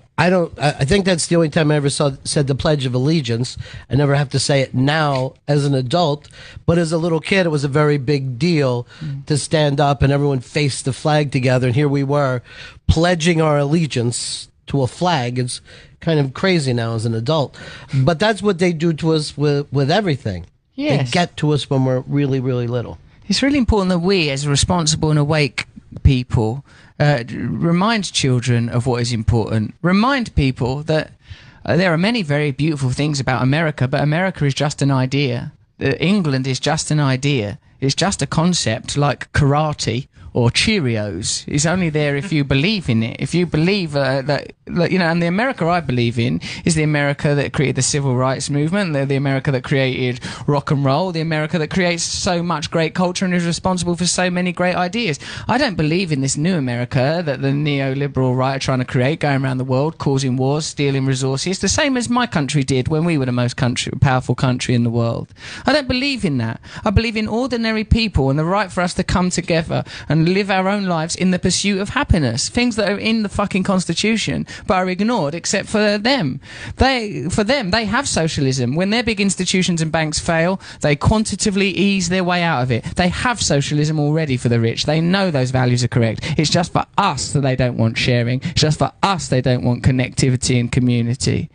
think that's the only time I ever said the Pledge of Allegiance. I never have to say it now as an adult, but as a little kid, it was a very big deal to stand up and everyone faced the flag together. And here we were pledging our allegiance to a flag. It's kind of crazy now as an adult, but that's what they do to us with everything. Yes. They get to us when we're really, really little. It's really important that we, as responsible and awake people, remind children of what is important. Remind people that there are many very beautiful things about America, but America is just an idea. England is just an idea. It's just a concept, like karate or Cheerios. It's only there if you believe in it. If you believe and the America I believe in is the America that created the civil rights movement, the America that created rock and roll, the America that creates so much great culture and is responsible for so many great ideas. I don't believe in this new America that the neoliberal right are trying to create, going around the world, causing wars, stealing resources, the same as my country did when we were the most powerful country in the world. I don't believe in that. I believe in ordinary people and the right for us to come together and live our own lives in the pursuit of happiness. Things that are in the fucking Constitution but are ignored except for them. They have socialism. When their big institutions and banks fail, they quantitatively ease their way out of it. They have socialism already for the rich. They know those values are correct. It's just for us that they don't want sharing. It's just for us they don't want connectivity and community.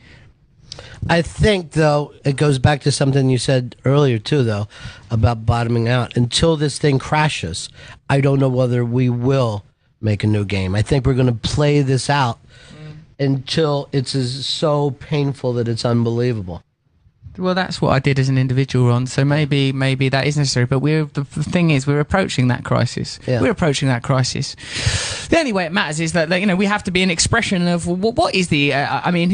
I think, though, it goes back to something you said earlier, too, though, about bottoming out. Until this thing crashes, I don't know whether we will make a new game. I think we're going to play this out until it's so painful that it's unbelievable. Well, that's what I did as an individual, Ron. So maybe that is necessary. But the thing is, we're approaching that crisis. Yeah. We're approaching that crisis. The only way it matters is that we have to be an expression of what is the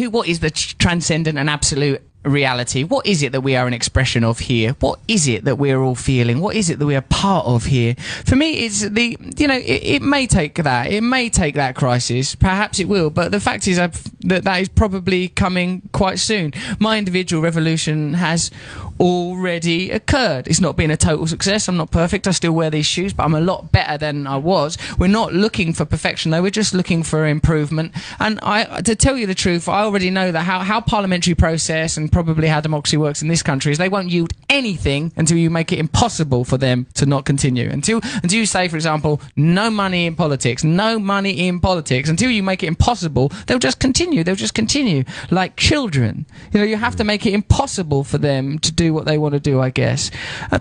what is the transcendent and absolute reality? What is it that we are an expression of here? What is it that we're all feeling? What is it that we are part of here? For me, it's it may take that. It may take that crisis. Perhaps it will. But the fact is that is probably coming quite soon. My individual revolution has already occurred. It's not been a total success. I'm not perfect. I still wear these shoes, but I'm a lot better than I was. We're not looking for perfection, though. We're just looking for improvement. And to tell you the truth, I already know that how parliamentary process and probably how democracy works in this country is they won't yield anything until you make it impossible for them to not continue. Until you say, for example, no money in politics, until you make it impossible, they'll just continue like children. You have to make it impossible for them to do what they want to do, I guess.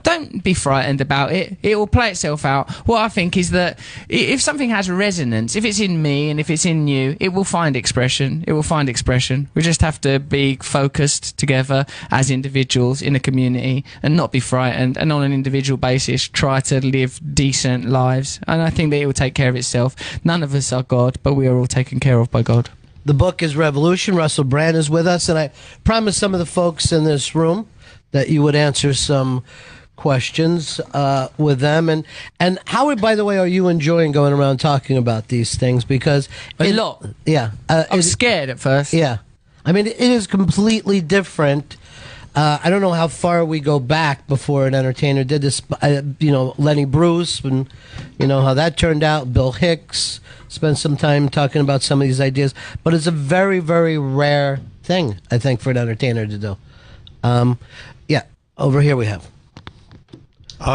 Don't be frightened about it. It will play itself out. What I think is that if something has resonance, if it's in me and if it's in you, it will find expression. We just have to be focused together as individuals in a community and not be frightened, and on an individual basis try to live decent lives. And I think that it will take care of itself. None of us are God, but we are all taken care of by God. The book is Revolution. Russell Brand is with us, and I promised some of the folks in this room that you would answer some questions with them. And Howard, by the way, are you enjoying going around talking about these things? Because a lot. Yeah. I was scared at first. Yeah. I mean, it is completely different. I don't know how far we go back before an entertainer did this. Lenny Bruce, and how that turned out. Bill Hicks spent some time talking about some of these ideas. But it's a very, very rare thing, I think, for an entertainer to do. Over here we have.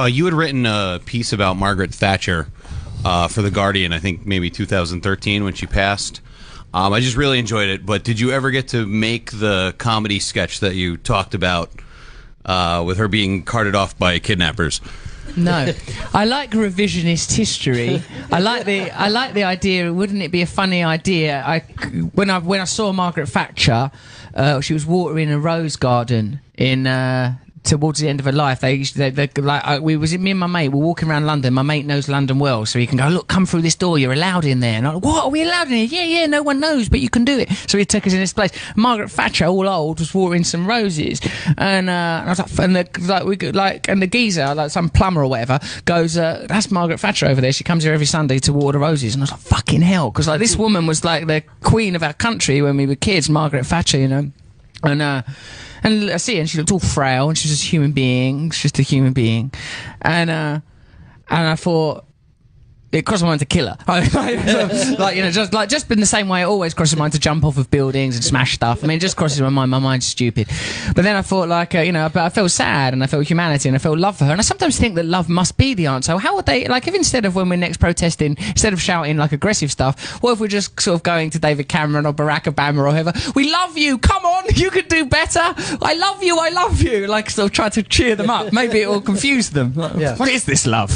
You had written a piece about Margaret Thatcher for The Guardian, I think maybe 2013 when she passed. I just really enjoyed it, but did you ever get to make the comedy sketch that you talked about with her being carted off by kidnappers? No, I like revisionist history. I like the idea. Wouldn't it be a funny idea? When I saw Margaret Thatcher, she was watering a rose garden in. Towards the end of her life, me and my mate were walking around London. My mate knows London well, so he can go, look, come through this door, you're allowed in there. And I'm like, what, are we allowed in here? Yeah, no one knows, but you can do it. So he took us in this place. Margaret Thatcher, all old, was watering some roses, and I was like, and the geezer, like some plumber or whatever, goes, that's Margaret Thatcher over there. She comes here every Sunday to water roses. And I was like, fucking hell, because like this woman was like the queen of our country when we were kids, Margaret Thatcher, And I see her, and she looked all frail, and she's just a human being. She's just a human being. And I thought, it crossed my mind to kill her. Just in the same way it always crosses my mind to jump off of buildings and smash stuff. I mean, it just crosses my mind. My mind's stupid. But then I thought, but I felt sad, and I felt humanity, and I felt love for her. And I sometimes think that love must be the answer. How would they, if instead of when we're next protesting, instead of shouting like aggressive stuff, what if we're just sort of going to David Cameron or Barack Obama or whoever? We love you. Come on, you could do better. I love you. I love you. Sort of try to cheer them up. Maybe it will confuse them. What is this love?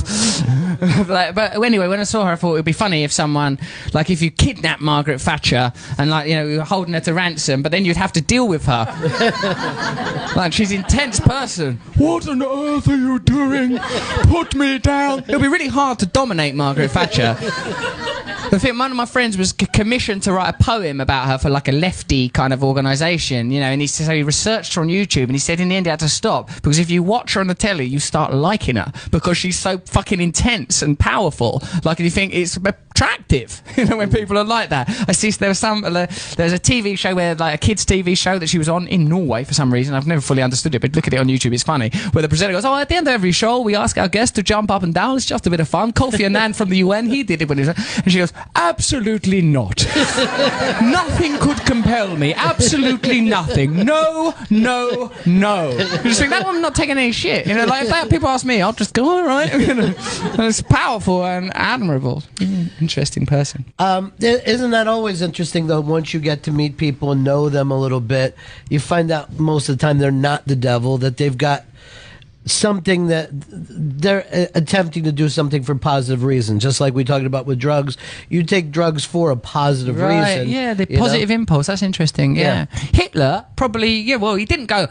But anyway, when I saw her, I thought it would be funny if someone, if you kidnap Margaret Thatcher and, you were holding her to ransom, but then you'd have to deal with her. She's an intense person. What on earth are you doing? Put me down. It would be really hard to dominate Margaret Thatcher. I think one of my friends was commissioned to write a poem about her for a lefty kind of organisation, and he researched her on YouTube, and he said in the end he had to stop because if you watch her on the telly, you start liking her because she's so fucking intense and powerful. You think it's attractive, when people are like that. I see there's a TV show where a kids TV show that she was on in Norway for some reason. I've never fully understood it, but look at it on YouTube, it's funny. Where the presenter goes, at the end of every show we ask our guests to jump up and down. It's just a bit of fun. Kofi Annan from the UN, he did it when he was, and she goes, absolutely not. Nothing could compel me. Absolutely nothing. No. You just think that woman not taking any shit. If people ask me, I'll just go, all right. It's powerful and admirable. Interesting person. Isn't that always interesting, though, once you get to meet people and know them a little bit, you find out most of the time they're not the devil, that they've got something that they're attempting to do something for positive reasons, just like we talked about with drugs. You take drugs for a positive reason. Yeah, the positive impulse. That's interesting. Yeah. Hitler probably. Yeah, well, he didn't go.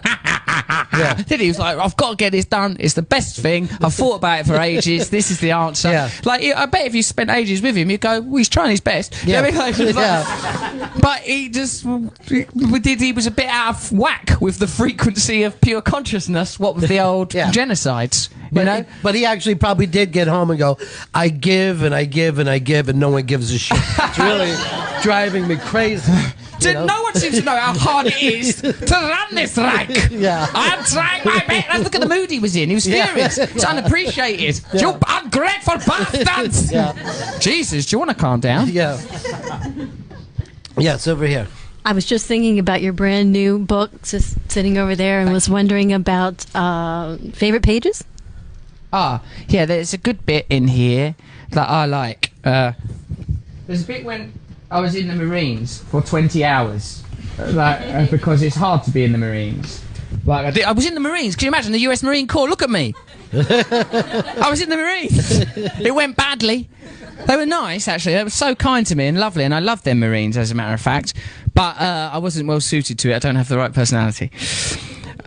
Then he was like, I've got to get this done. It's the best thing. I've thought about it for ages. This is the answer. Yeah. Like, I bet if you spent ages with him, you'd go, well, he's trying his best. You know what I mean? Like, but he just, he was a bit out of whack with the frequency of pure consciousness, what with the old genocides. You know? But he actually probably did get home and go, I give and I give and I give and no one gives a shit. It's really driving me crazy. No one seems to know how hard it is to run this rank. I'm trying my best. Let's look at the mood he was in. He was furious. It's unappreciated. You ungrateful bastards. Jesus, do you want to calm down? Yeah, it's over here. I was just thinking about your brand new book, just sitting over there, and was wondering about favorite pages. Yeah, there's a good bit in here that I like. There's a bit when I was in the Marines for 20 hours, because it's hard to be in the Marines. Like I was in the Marines. Can you imagine the U.S. Marine Corps? Look at me. I was in the Marines. It went badly. They were nice, actually. They were so kind to me and lovely, and I loved them Marines, as a matter of fact. But I wasn't well suited to it. I don't have the right personality.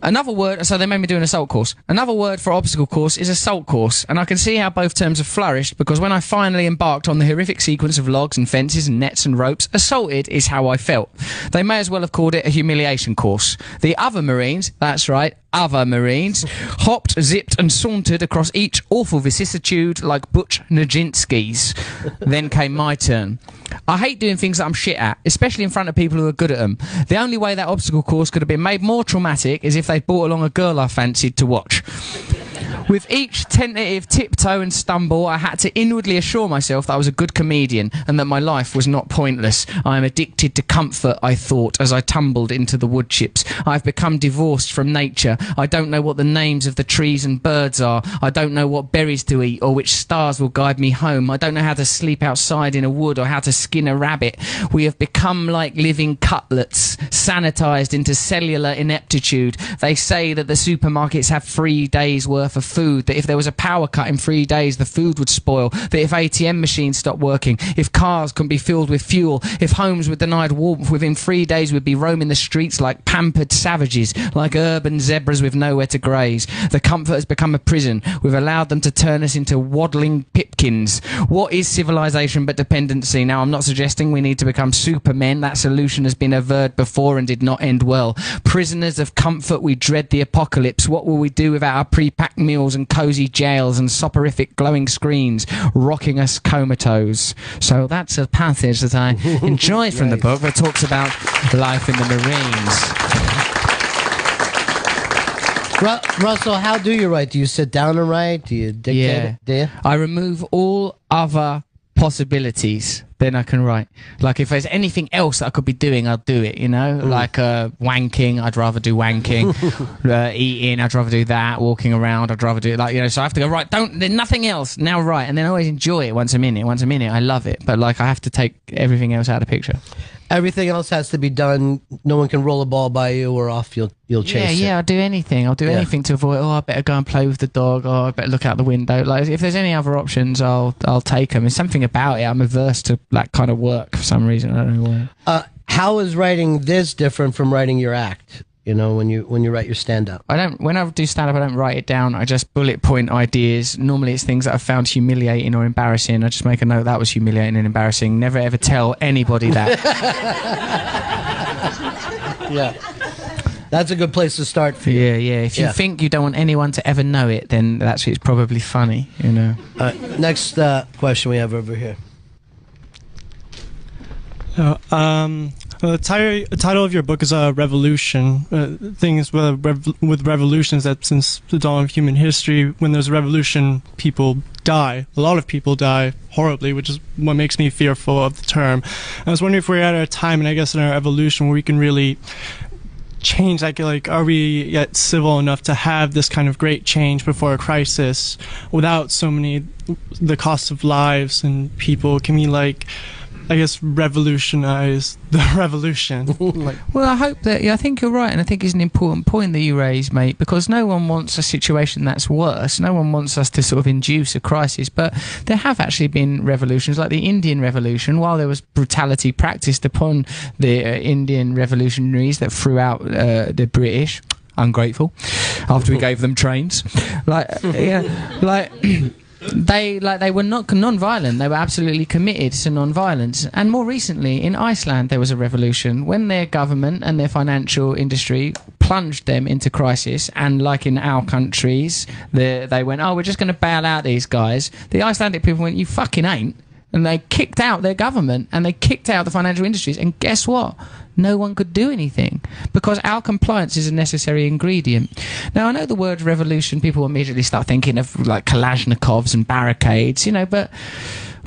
Another word, so they made me do an assault course. Another word for obstacle course is assault course, and I can see how both terms have flourished, because when I finally embarked on the horrific sequence of logs and fences and nets and ropes, assaulted is how I felt. They may as well have called it a humiliation course. The other Marines, that's right, other Marines, hopped, zipped and sauntered across each awful vicissitude like Butch Nijinsky's. Then came my turn. I hate doing things that I'm shit at, especially in front of people who are good at them. The only way that obstacle course could have been made more traumatic is if they'd brought along a girl I fancied to watch. With each tentative tiptoe and stumble, I had to inwardly assure myself that I was a good comedian and that my life was not pointless. I am addicted to comfort, I thought, as I tumbled into the wood chips. I've become divorced from nature. I don't know what the names of the trees and birds are. I don't know what berries to eat or which stars will guide me home. I don't know how to sleep outside in a wood or how to skin a rabbit. We have become like living cutlets, sanitized into cellular ineptitude. They say that the supermarkets have 3 days' worth of food, that if there was a power cut in 3 days, the food would spoil, that if ATM machines stopped working, if cars couldn't be filled with fuel, if homes were denied warmth, within 3 days we'd be roaming the streets like pampered savages, like urban zebras with nowhere to graze. The comfort has become a prison. We've allowed them to turn us into waddling pipkins. What is civilization but dependency? Now, I'm not suggesting we need to become supermen. That solution has been averred before and did not end well. Prisoners of comfort, we dread the apocalypse. What will we do without our pre-packed meals and cosy jails and soporific glowing screens rocking us comatose? So that's a passage that I enjoyed from the book that talks about life in the Marines. Russell, how do you write? Do you sit down and write? Do you dictate it? I remove all other possibilities, then I can write. Like if there's anything else that I could be doing, I'll do it, you know? Like wanking, I'd rather do wanking. Eating, I'd rather do that. Walking around, I'd rather do it. Like, you know, so I have to go, right, there's nothing else, now write. And then I always enjoy it once a minute, I love it. But like I have to take everything else out of the picture. Everything else has to be done. No one can roll a ball by you or off. You'll chase it. Yeah, I'll do anything. I'll do anything to avoid. Oh, I better go and play with the dog. Oh, I better look out the window. Like if there's any other options, I'll take them. There's something about it. I'm averse to that kind of work for some reason. I don't know why. How is writing this different from writing your act? You know, when you write your stand-up. When I do stand-up, I don't write it down. I just bullet point ideas. Normally it's things that I've found humiliating or embarrassing. I just make a note that was humiliating and embarrassing. Never ever tell anybody that. Yeah. That's a good place to start for you. Yeah. If you think you don't want anyone to ever know it, then it's probably funny, you know. Next question we have over here. The title of your book is Revolution. Things with revolutions, that since the dawn of human history, when there's a revolution, people die. A lot of people die horribly, which is what makes me fearful of the term. I was wondering if we're at a time, and I guess in our evolution, where we can really change, like are we yet civil enough to have this kind of great change before a crisis without the cost of lives and people? Can we I guess revolutionize the revolution? Well, I hope that. I think you're right, and I think it's an important point that you raise, mate, because no one wants a situation that's worse. No one wants us to sort of induce a crisis, but there have actually been revolutions, like the Indian Revolution. While there was brutality practiced upon the Indian revolutionaries that threw out the British, ungrateful. After we gave them trains, they were not non-violent. They were absolutely committed to non-violence. And more recently, in Iceland, there was a revolution when their government and their financial industry plunged them into crisis. And like in our countries, they went, "Oh, we're just going to bail out these guys." The Icelandic people went, "You fucking ain't." And they kicked out their government and they kicked out the financial industries. And guess what? No one could do anything because our compliance is a necessary ingredient. Now, I know the word revolution, people immediately start thinking of like Kalashnikovs and barricades, but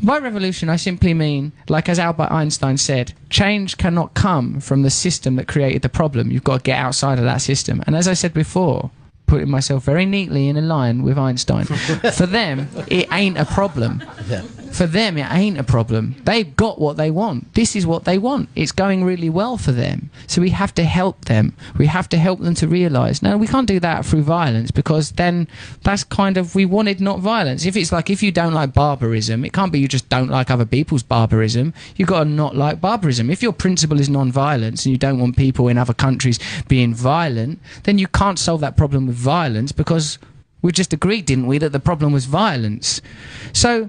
by revolution, I simply mean, like as Albert Einstein said, change cannot come from the system that created the problem. You've got to get outside of that system. And as I said before, putting myself very neatly in a line with Einstein, for them, it ain't a problem. Yeah. For them, it ain't a problem. They've got what they want. This is what they want. It's going really well for them. So we have to help them. We have to help them to realise, no, we can't do that through violence, because then that's kind of, we wanted not violence. If it's like, if you don't like barbarism, it can't be you just don't like other people's barbarism. You've got to not like barbarism. If your principle is non-violence and you don't want people in other countries being violent, then you can't solve that problem with violence, because we just agreed, didn't we, that the problem was violence. So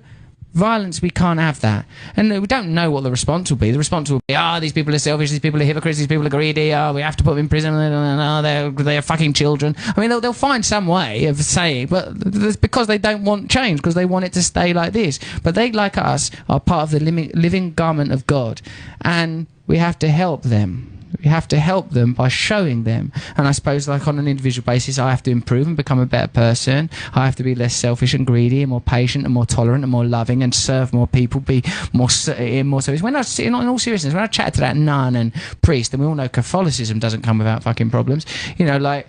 violence, we can't have that. And we don't know what the response will be. The response will be, these people are selfish, these people are hypocrites, these people are greedy, we have to put them in prison, they're fucking children. I mean, they'll find some way of saying, but it's because they don't want change, because they want it to stay like this. But they, like us, are part of the living garment of God, and we have to help them. We have to help them by showing them. And I suppose, like, on an individual basis, I have to improve and become a better person. I have to be less selfish and greedy and more patient and more tolerant and more loving and serve more people, be more service. When I was, in all seriousness, when I chatted to that nun and priest, and we all know Catholicism doesn't come without fucking problems, I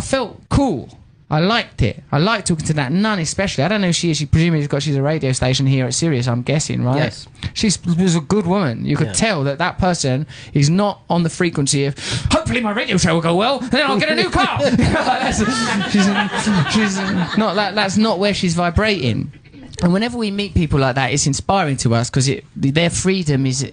felt cool. I liked it. I liked talking to that nun especially. I don't know who she is. She presumably she's a radio station here at Sirius, I'm guessing, right? Yes. She was a good woman. You could tell that person is not on the frequency of, hopefully my radio show will go well, and then I'll get a new car. she's not that's not where she's vibrating. And whenever we meet people like that, it's inspiring to us, because their freedom is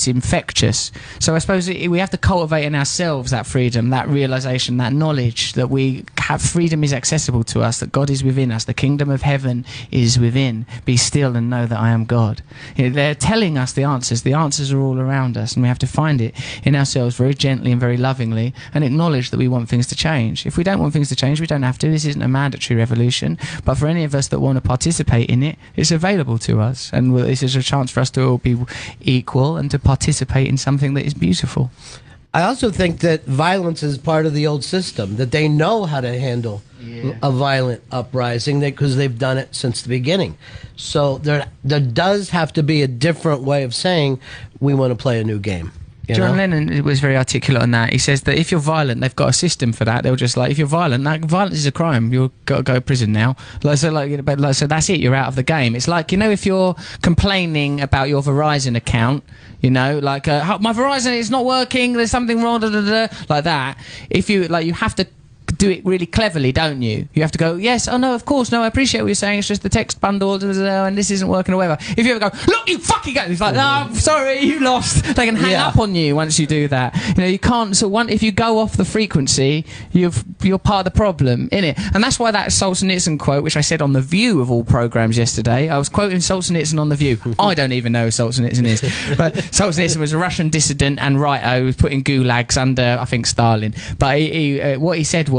infectious. So I suppose we have to cultivate in ourselves that freedom, that realization, that knowledge that we have freedom is accessible to us, that God is within us, the kingdom of heaven is within. Be still and know that I am God. They're telling us the answers. The answers are all around us, and we have to find it in ourselves very gently and very lovingly, and acknowledge that we want things to change. If we don't want things to change, we don't have to. This isn't a mandatory revolution. But for any of us that want to participate in it, it's available to us, and this is a chance for us to all be equal and to participate in something that is beautiful. I also think that violence is part of the old system, that they know how to handle a violent uprising because they've done it since the beginning. So there does have to be a different way of saying we want to play a new game. John Lennon was very articulate on that. He says that if you're violent, they've got a system for that. They'll just if you're violent, violence is a crime. You've got to go to prison now. So that's it. You're out of the game. It's like, if you're complaining about your Verizon account, my Verizon is not working. There's something wrong. Like that. If you you have to do it really cleverly, don't you? You have to go, yes, oh no, of course, no, I appreciate what you're saying, it's just the text bundle, and this isn't working or whatever. If you ever go, look, you fucking go, it's like, no, sorry, you lost. They can hang up on you once you do that. You can't, if you go off the frequency, you're part of the problem, innit? And that's why that Solzhenitsyn quote, which I said on The View of all programmes yesterday, I was quoting Solzhenitsyn on The View. I don't even know who Solzhenitsyn is. But Solzhenitsyn was a Russian dissident and writer who was put in gulags under, I think, Stalin. But what he said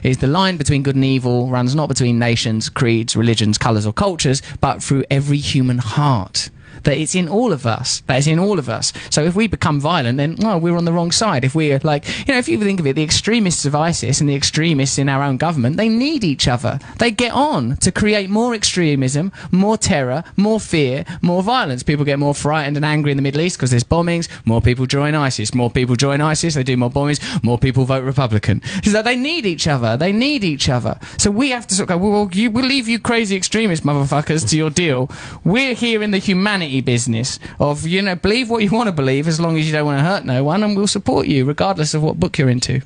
is the line between good and evil runs not between nations, creeds, religions, colours or cultures, but through every human heart. That it's in all of us. That is in all of us. So if we become violent, then we're on the wrong side. If we're if you think of it, the extremists of ISIS and the extremists in our own government, they need each other. They get on to create more extremism, more terror, more fear, more violence. People get more frightened and angry in the Middle East because there's bombings. More people join ISIS. More people join ISIS. They do more bombings. More people vote Republican. So they need each other. They need each other. So we have to sort of go, we'll leave you crazy extremist motherfuckers to your deal. We're here in the humanity business of believe what you want to believe as long as you don't want to hurt no one, and we'll support you regardless of what book you're into.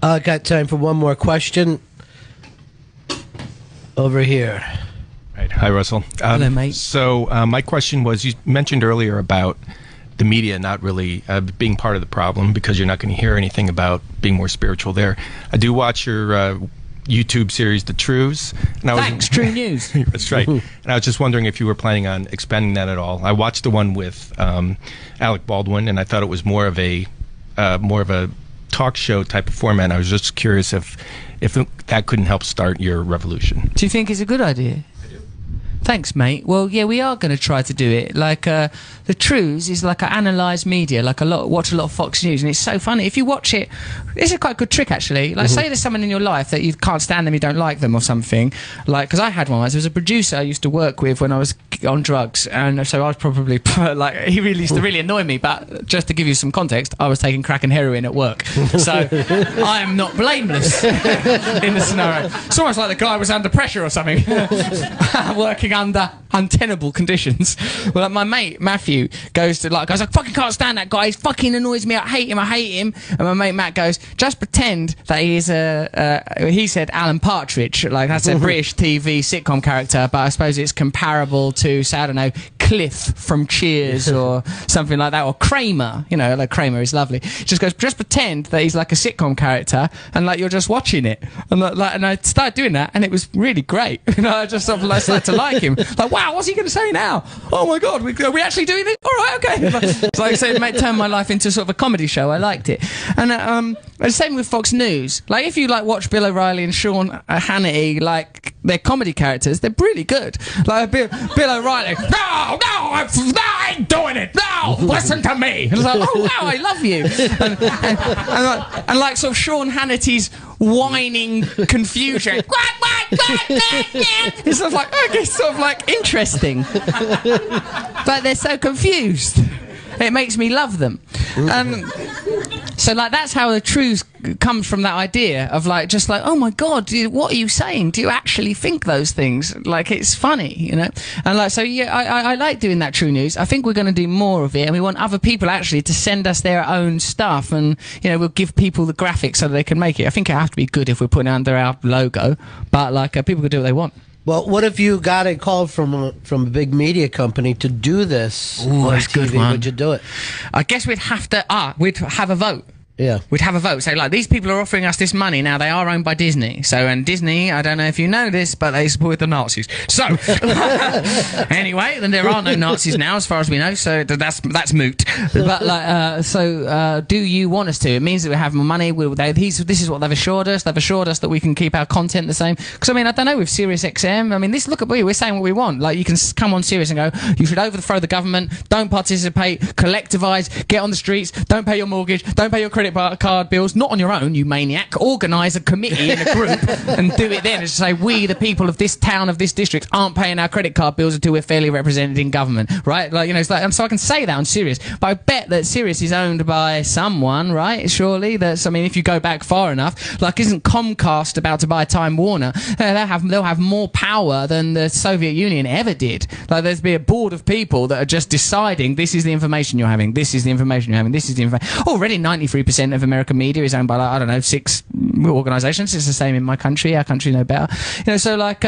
I got time for one more question over here. Right. Hi, Russell. Hello, mate. So my question was, you mentioned earlier about the media not really being part of the problem, because you're not going to hear anything about being more spiritual there. I do watch your YouTube series, The Truths. And Thanks, True News. That's right. And I was just wondering if you were planning on expanding that at all. I watched the one with Alec Baldwin, and I thought it was more of a talk show type of format. I was just curious if that couldn't help start your revolution. Do you think it's a good idea? Thanks, mate. Well, yeah, we are going to try to do it. Like, The Truths is like an analysed media, like watch a lot of Fox News, and it's so funny. If you watch it, it's a quite good trick, actually. Like, say there's someone in your life that you can't stand them, you don't like them or something. Like, because I had one once. There was a producer I used to work with when I was on drugs, and so I was probably, like, he really used to really annoy me, but just to give you some context, I was taking crack and heroin at work. So, I am not blameless in the scenario. It's almost like the guy was under pressure or something. Working under untenable conditions. Well, like, my mate Matthew goes, I fucking can't stand that guy, he fucking annoys me, I hate him. And my mate Matt goes, just pretend that he is he said Alan Partridge, like that's a British TV sitcom character, but I suppose it's comparable to, say, I don't know, Cliff from Cheers or something like that, or Kramer, you know, like Kramer is lovely. Just goes, just pretend that he's like a sitcom character and like you're just watching it. And and I started doing that, and it was really great. You know, I just sort of like started to like him. Like, wow, what's he going to say now? Oh my God, are we actually doing this? All right, okay. It's like I said, it turned my life into sort of a comedy show. I liked it. And the same with Fox News. Like, if you like watch Bill O'Reilly and Sean Hannity, like they're comedy characters, they're really good. Like Bill O'Reilly, no, I ain't doing it. No, listen to me. And it's like, oh wow, I love you. And like sort of Sean Hannity's whining confusion. It's sort of like, okay, sort of like interesting, but they're so confused. It makes me love them. So like that's how The Truth comes from, that idea of like, just like, oh my God, what are you saying? Do you actually think those things? Like, it's funny, you know? And like, so yeah, I like doing that True News. I think we're going to do more of it, and we want other people actually to send us their own stuff, and you know, we'll give people the graphics so that they can make it. I think it have to be good if we're putting it under our logo, but like people can do what they want. Well, what if you got a call from a big media company to do this on that's TV? good one. Would you do it? I guess we'd have a vote. Yeah. We'd have a vote. Say, like, these people are offering us this money. Now, they are owned by Disney. So, and Disney, I don't know if you know this, but they support the Nazis. So, anyway, then there are no Nazis now, as far as we know. So, that's moot. But, like, do you want us to? It means that we have more money. This is what they've assured us. They've assured us that we can keep our content the same. Because, I mean, I don't know, with Sirius XM, I mean, look at we're saying what we want. Like, you can come on Sirius and go, you should overthrow the government, don't participate, collectivise, get on the streets, don't pay your mortgage, don't pay your credit card bills, not on your own, you maniac. Organise a committee in a group and do it then. And say, we, the people of this town, of this district, aren't paying our credit card bills until we're fairly represented in government, right? Like, you know, it's like, and so I can say that on Sirius. But I bet that Sirius is owned by someone, right? Surely, I mean, if you go back far enough, like, isn't Comcast about to buy Time Warner? They'll have more power than the Soviet Union ever did. Like, there's be a board of people that are just deciding, this is the information you're having, this is the information you're having, this is the information. Already 93% of American media is owned by, like, I don't know, 6 organisations. It's the same in my country. Our country know better. You know, so like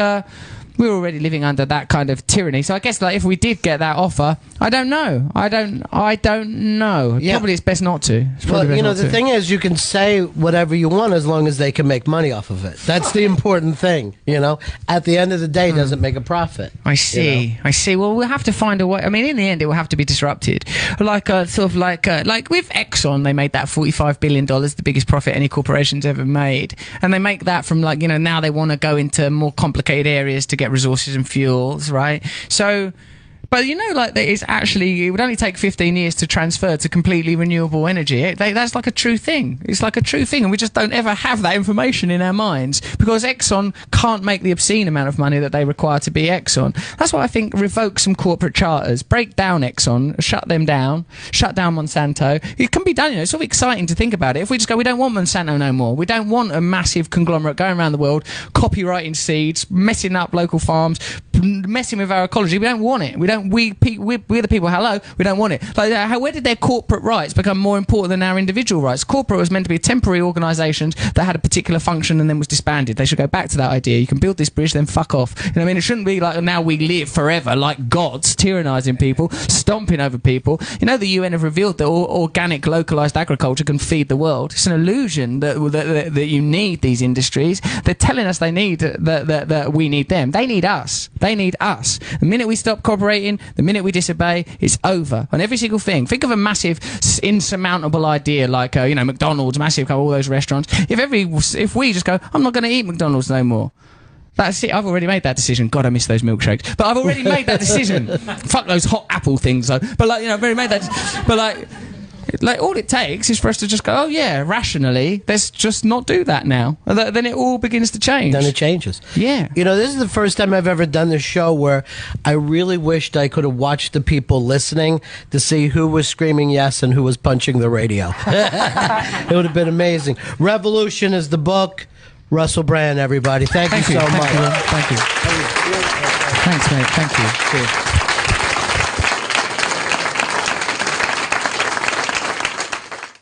we're already living under that kind of tyranny. So I guess, like, if we did get that offer, I don't know. I don't know. Yeah. Probably it's best not to. Well, you know, the thing is, you can say whatever you want as long as they can make money off of it. That's the important thing, you know. At the end of the day, it doesn't make a profit. I see. You know? I see. Well, we'll have to find a way. I mean, in the end, it will have to be disrupted. Like, sort of like with Exxon, they made that $45 billion, the biggest profit any corporation's ever made. And they make that from, like, you know, now they want to go into more complicated areas to get resources and fuels, right? So, but you know, like, it would only take 15 years to transfer to completely renewable energy. That's like a true thing. It's like a true thing, and we just don't ever have that information in our minds because Exxon can't make the obscene amount of money that they require to be Exxon. That's why I think revoke some corporate charters, break down Exxon, shut them down, shut down Monsanto. It can be done, you know. It's sort of exciting to think about it. If we just go, we don't want Monsanto no more. We don't want a massive conglomerate going around the world, copyrighting seeds, messing up local farms, messing with our ecology. We don't want it. We're the people. Hello, we don't want it. Like, where did their corporate rights become more important than our individual rights? Corporate was meant to be temporary organisations that had a particular function and then was disbanded. They should go back to that idea. You can build this bridge, then fuck off. You know what I mean? It shouldn't be like now we live forever like gods, tyrannising people, stomping over people. You know, the UN have revealed that organic, localised agriculture can feed the world. It's an illusion that you need these industries. They're telling us they need that we need them. They need us. They need us. The minute we stop cooperating, the minute we disobey, it's over on every single thing. Think of a massive, insurmountable idea like McDonald's, massive, all those restaurants. If we just go, I'm not going to eat McDonald's no more. That's it. I've already made that decision. God, I miss those milkshakes. But I've already made that decision. Fuck those hot apple things, though. But I've already made that. But all it takes is for us to just go, oh yeah, rationally, let's just not do that now. Then it all begins to change. Then it changes. Yeah. This is the first time I've ever done this show where I really wished I could have watched the people listening to see who was screaming yes and who was punching the radio. It would have been amazing. Revolution is the book. Russell Brand, everybody. Thank you so much. Thank you. Thanks, mate. Thank you. Cheers.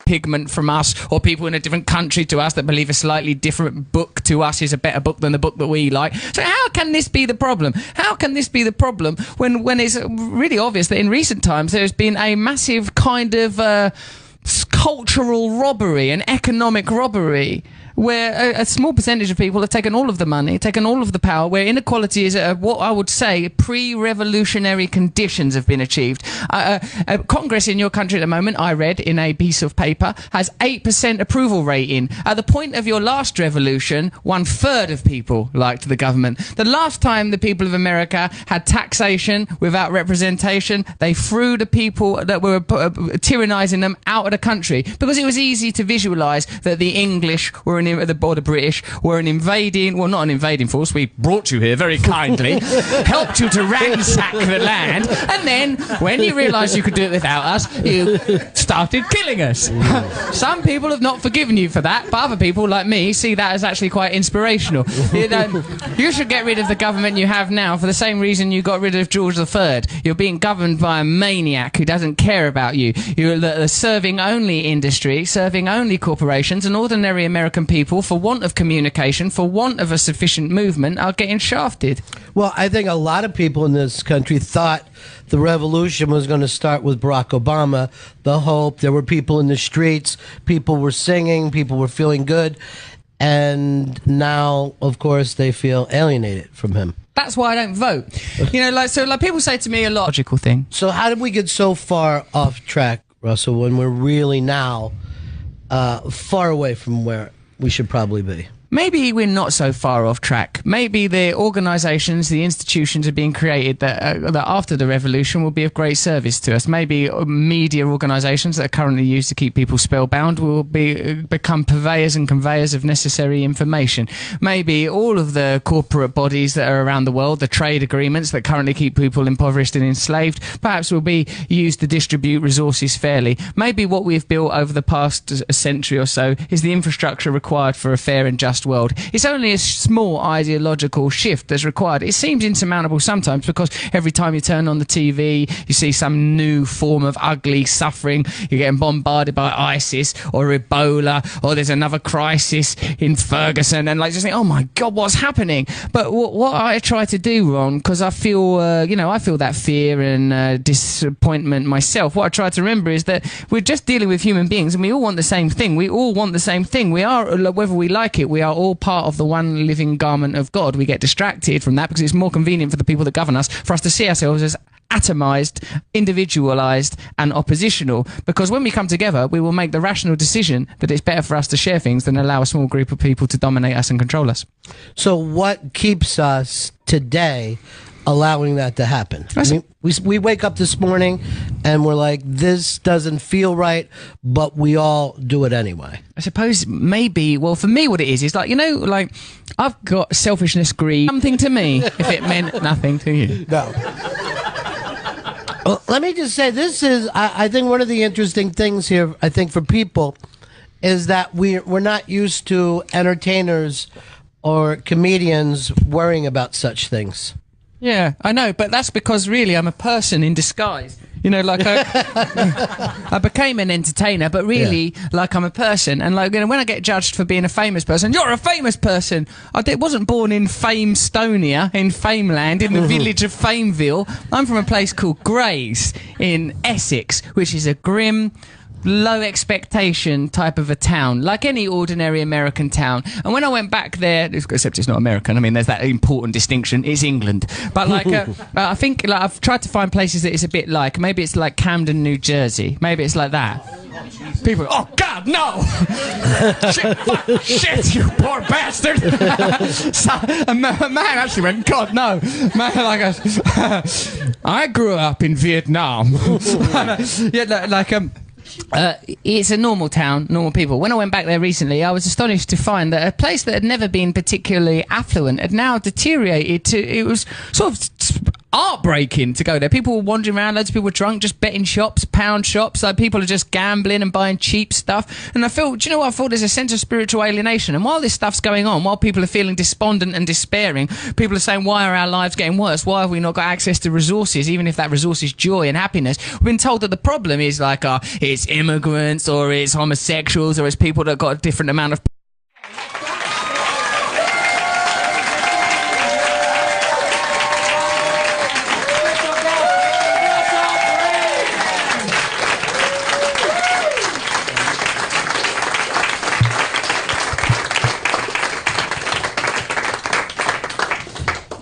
Pigment from us, or people in a different country to us that believe a slightly different book to us is a better book than the book that we like. So how can this be the problem? How can this be the problem when it's really obvious that in recent times there's been a massive kind of cultural robbery, an economic robbery, where a small percentage of people have taken all of the money, taken all of the power, where inequality is what I would say pre-revolutionary conditions have been achieved. Congress in your country at the moment, I read in a piece of paper, has 8% approval rating. At the point of your last revolution, 1/3 of people liked the government. The last time the people of America had taxation without representation, they threw the people that were tyrannising them out of the country because it was easy to visualise that the English were the British were not an invading force. We brought you here very kindly, helped you to ransack the land, and then when you realised you could do it without us, you started killing us. Some people have not forgiven you for that, but other people like me see that as actually quite inspirational. You should get rid of the government you have now for the same reason you got rid of George III. You're being governed by a maniac who doesn't care about you. You're the serving only industry, serving only corporations, and ordinary American people, for want of communication, for want of a sufficient movement, are getting shafted. Well, I think a lot of people in this country thought the revolution was going to start with Barack Obama. The hope, there were people in the streets, people were singing, people were feeling good, and now, of course, they feel alienated from him. That's why I don't vote. People say to me a logical thing. So how did we get so far off track, Russell, when we're really now far away from where we should probably be? Maybe we're not so far off track. Maybe the organisations, the institutions are being created that after the revolution will be of great service to us. Maybe media organisations that are currently used to keep people spellbound will become purveyors and conveyors of necessary information. Maybe all of the corporate bodies that are around the world, the trade agreements that currently keep people impoverished and enslaved, perhaps will be used to distribute resources fairly. Maybe what we've built over the past century or so is the infrastructure required for a fair and just world. It's only a small ideological shift that's required. It seems insurmountable sometimes because every time you turn on the TV, you see some new form of ugly suffering. You're getting bombarded by ISIS or Ebola, or there's another crisis in Ferguson, and just think, oh my God, what's happening? But what I try to do, Ron, because I feel, I feel that fear and disappointment myself. What I try to remember is that we're just dealing with human beings, and we all want the same thing. We all want the same thing. We are, whether we like it, we are all part of the one living garment of God. We get distracted from that because it's more convenient for the people that govern us for us to see ourselves as atomized, individualized, and oppositional, because when we come together we will make the rational decision that it's better for us to share things than allow a small group of people to dominate us and control us. So what keeps us today allowing that to happen? I mean, we wake up this morning and we're like, this doesn't feel right, but we all do it anyway. I suppose maybe, well, for me what it is I've got selfishness, greed, something to me if it meant nothing to you. No. Well, let me just say, this is, I think one of the interesting things here, I think, for people is that we're not used to entertainers or comedians worrying about such things. Yeah, I know, but that's because really I'm a person in disguise. You know, like I became an entertainer, but really, like I'm a person. And like, you know, when I get judged for being a famous person, you're a famous person. Wasn't born in Fame-Stonia, in Fameland, in the village of Fameville. I'm from a place called Grays in Essex, which is a grim, low expectation type of a town, like any ordinary American town. And when I went back there, except it's not American, I mean, there's that important distinction, it's England. But like, I think like I've tried to find places that it's a bit like, maybe it's like Camden, New Jersey. Maybe it's like that. People, oh God, no! Shit, fuck, shit, you poor bastard! So, a man actually went, God, no! Man, like, I grew up in Vietnam. Yeah, like, it's a normal town, normal people. When I went back there recently, I was astonished to find that a place that had never been particularly affluent had now deteriorated to, it was sort of heartbreaking to go there. People were wandering around, loads of people were drunk, just betting shops, pound shops, like people are just gambling and buying cheap stuff. And I felt, do you know what, I thought there's a sense of spiritual alienation. And while this stuff's going on, while people are feeling despondent and despairing, people are saying, why are our lives getting worse? Why have we not got access to resources, even if that resource is joy and happiness? We've been told that the problem is like, it's immigrants, or it's homosexuals, or it's people that got a different amount of...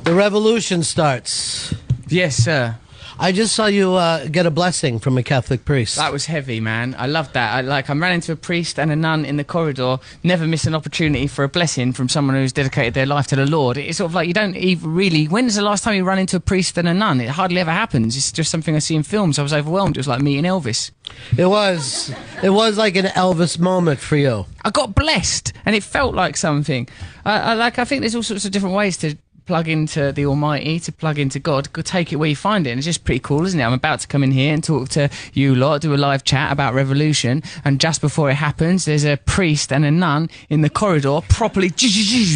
The revolution starts. Yes, sir. I just saw you get a blessing from a Catholic priest. That was heavy, man. I loved that. I ran into a priest and a nun in the corridor. Never miss an opportunity for a blessing from someone who's dedicated their life to the Lord. It's sort of like you don't even really... When's the last time you run into a priest and a nun? It hardly ever happens. It's just something I see in films. I was overwhelmed. It was like meeting Elvis. It was like an Elvis moment for you. I got blessed, and it felt like something. I think there's all sorts of different ways to plug into the Almighty, to plug into God. Go take it where you find it. And it's just pretty cool, isn't it? I'm about to come in here and talk to you lot, do a live chat about revolution, and just before it happens, there's a priest and a nun in the corridor properly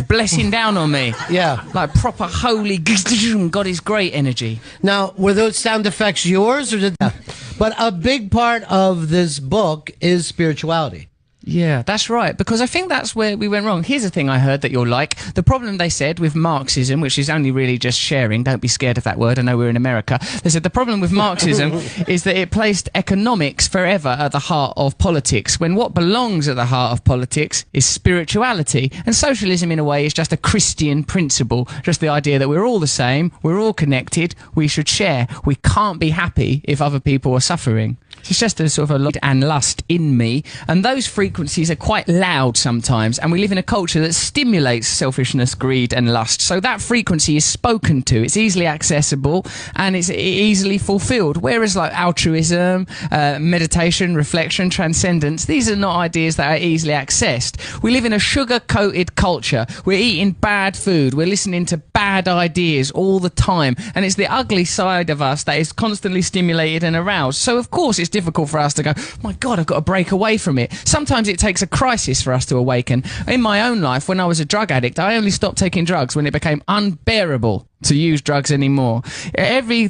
blessing down on me. Yeah. Like proper holy God is great energy. Now, were those sound effects yours, or did that? But a big part of this book is spirituality. Yeah, that's right, because I think that's where we went wrong. Here's a thing I heard that you'll like. The problem, they said, with Marxism, which is only really just sharing, don't be scared of that word, I know we're in America. They said the problem with Marxism is that it placed economics forever at the heart of politics, when what belongs at the heart of politics is spirituality. And socialism, in a way, is just a Christian principle, just the idea that we're all the same, we're all connected, we should share. We can't be happy if other people are suffering. It's just a sort of a lot and lust in me, and those frequencies are quite loud sometimes, and we live in a culture that stimulates selfishness, greed and lust. So that frequency is spoken to, it's easily accessible, and it's easily fulfilled. Whereas like altruism, meditation, reflection, transcendence, these are not ideas that are easily accessed. We live in a sugar-coated culture. We're eating bad food, we're listening to bad ideas all the time, and it's the ugly side of us that is constantly stimulated and aroused. So of course it's difficult for us to go, my God, I've got to break away from it. Sometimes it takes a crisis for us to awaken. In my own life, when I was a drug addict, I only stopped taking drugs when it became unbearable to use drugs anymore. Every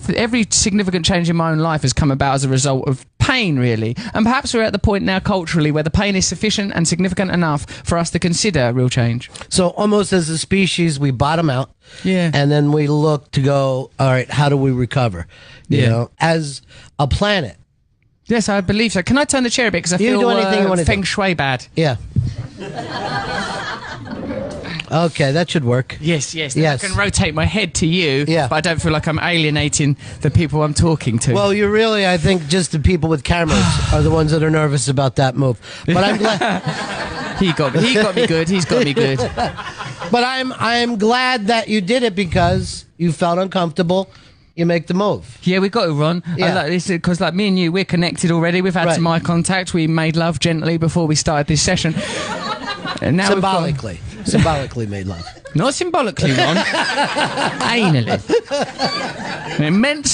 significant change in my own life has come about as a result of pain, really. And perhaps we're at the point now culturally where the pain is sufficient and significant enough for us to consider real change. So almost as a species, we bottom out. Yeah. And then we look to go, all right, how do we recover? You know, as a planet. Yes, I believe so. Can I turn the chair a bit? Because I feel do anything you want to feng shui bad. Yeah. Okay, that should work. Yes. Yes. I can rotate my head to you, but I don't feel like I'm alienating the people I'm talking to. Well, you're really, I think, just the people with cameras are the ones that are nervous about that move. But I'm glad... He got me good. He's got me good. But I'm glad that you did it because you felt uncomfortable. You make the move. Yeah, we got it, Ron. Yeah. Because like me and you, we're connected already. We've had some eye contact. We made love gently before we started this session. And now symbolically made love. Not symbolically, Ron. Anally. It meant something.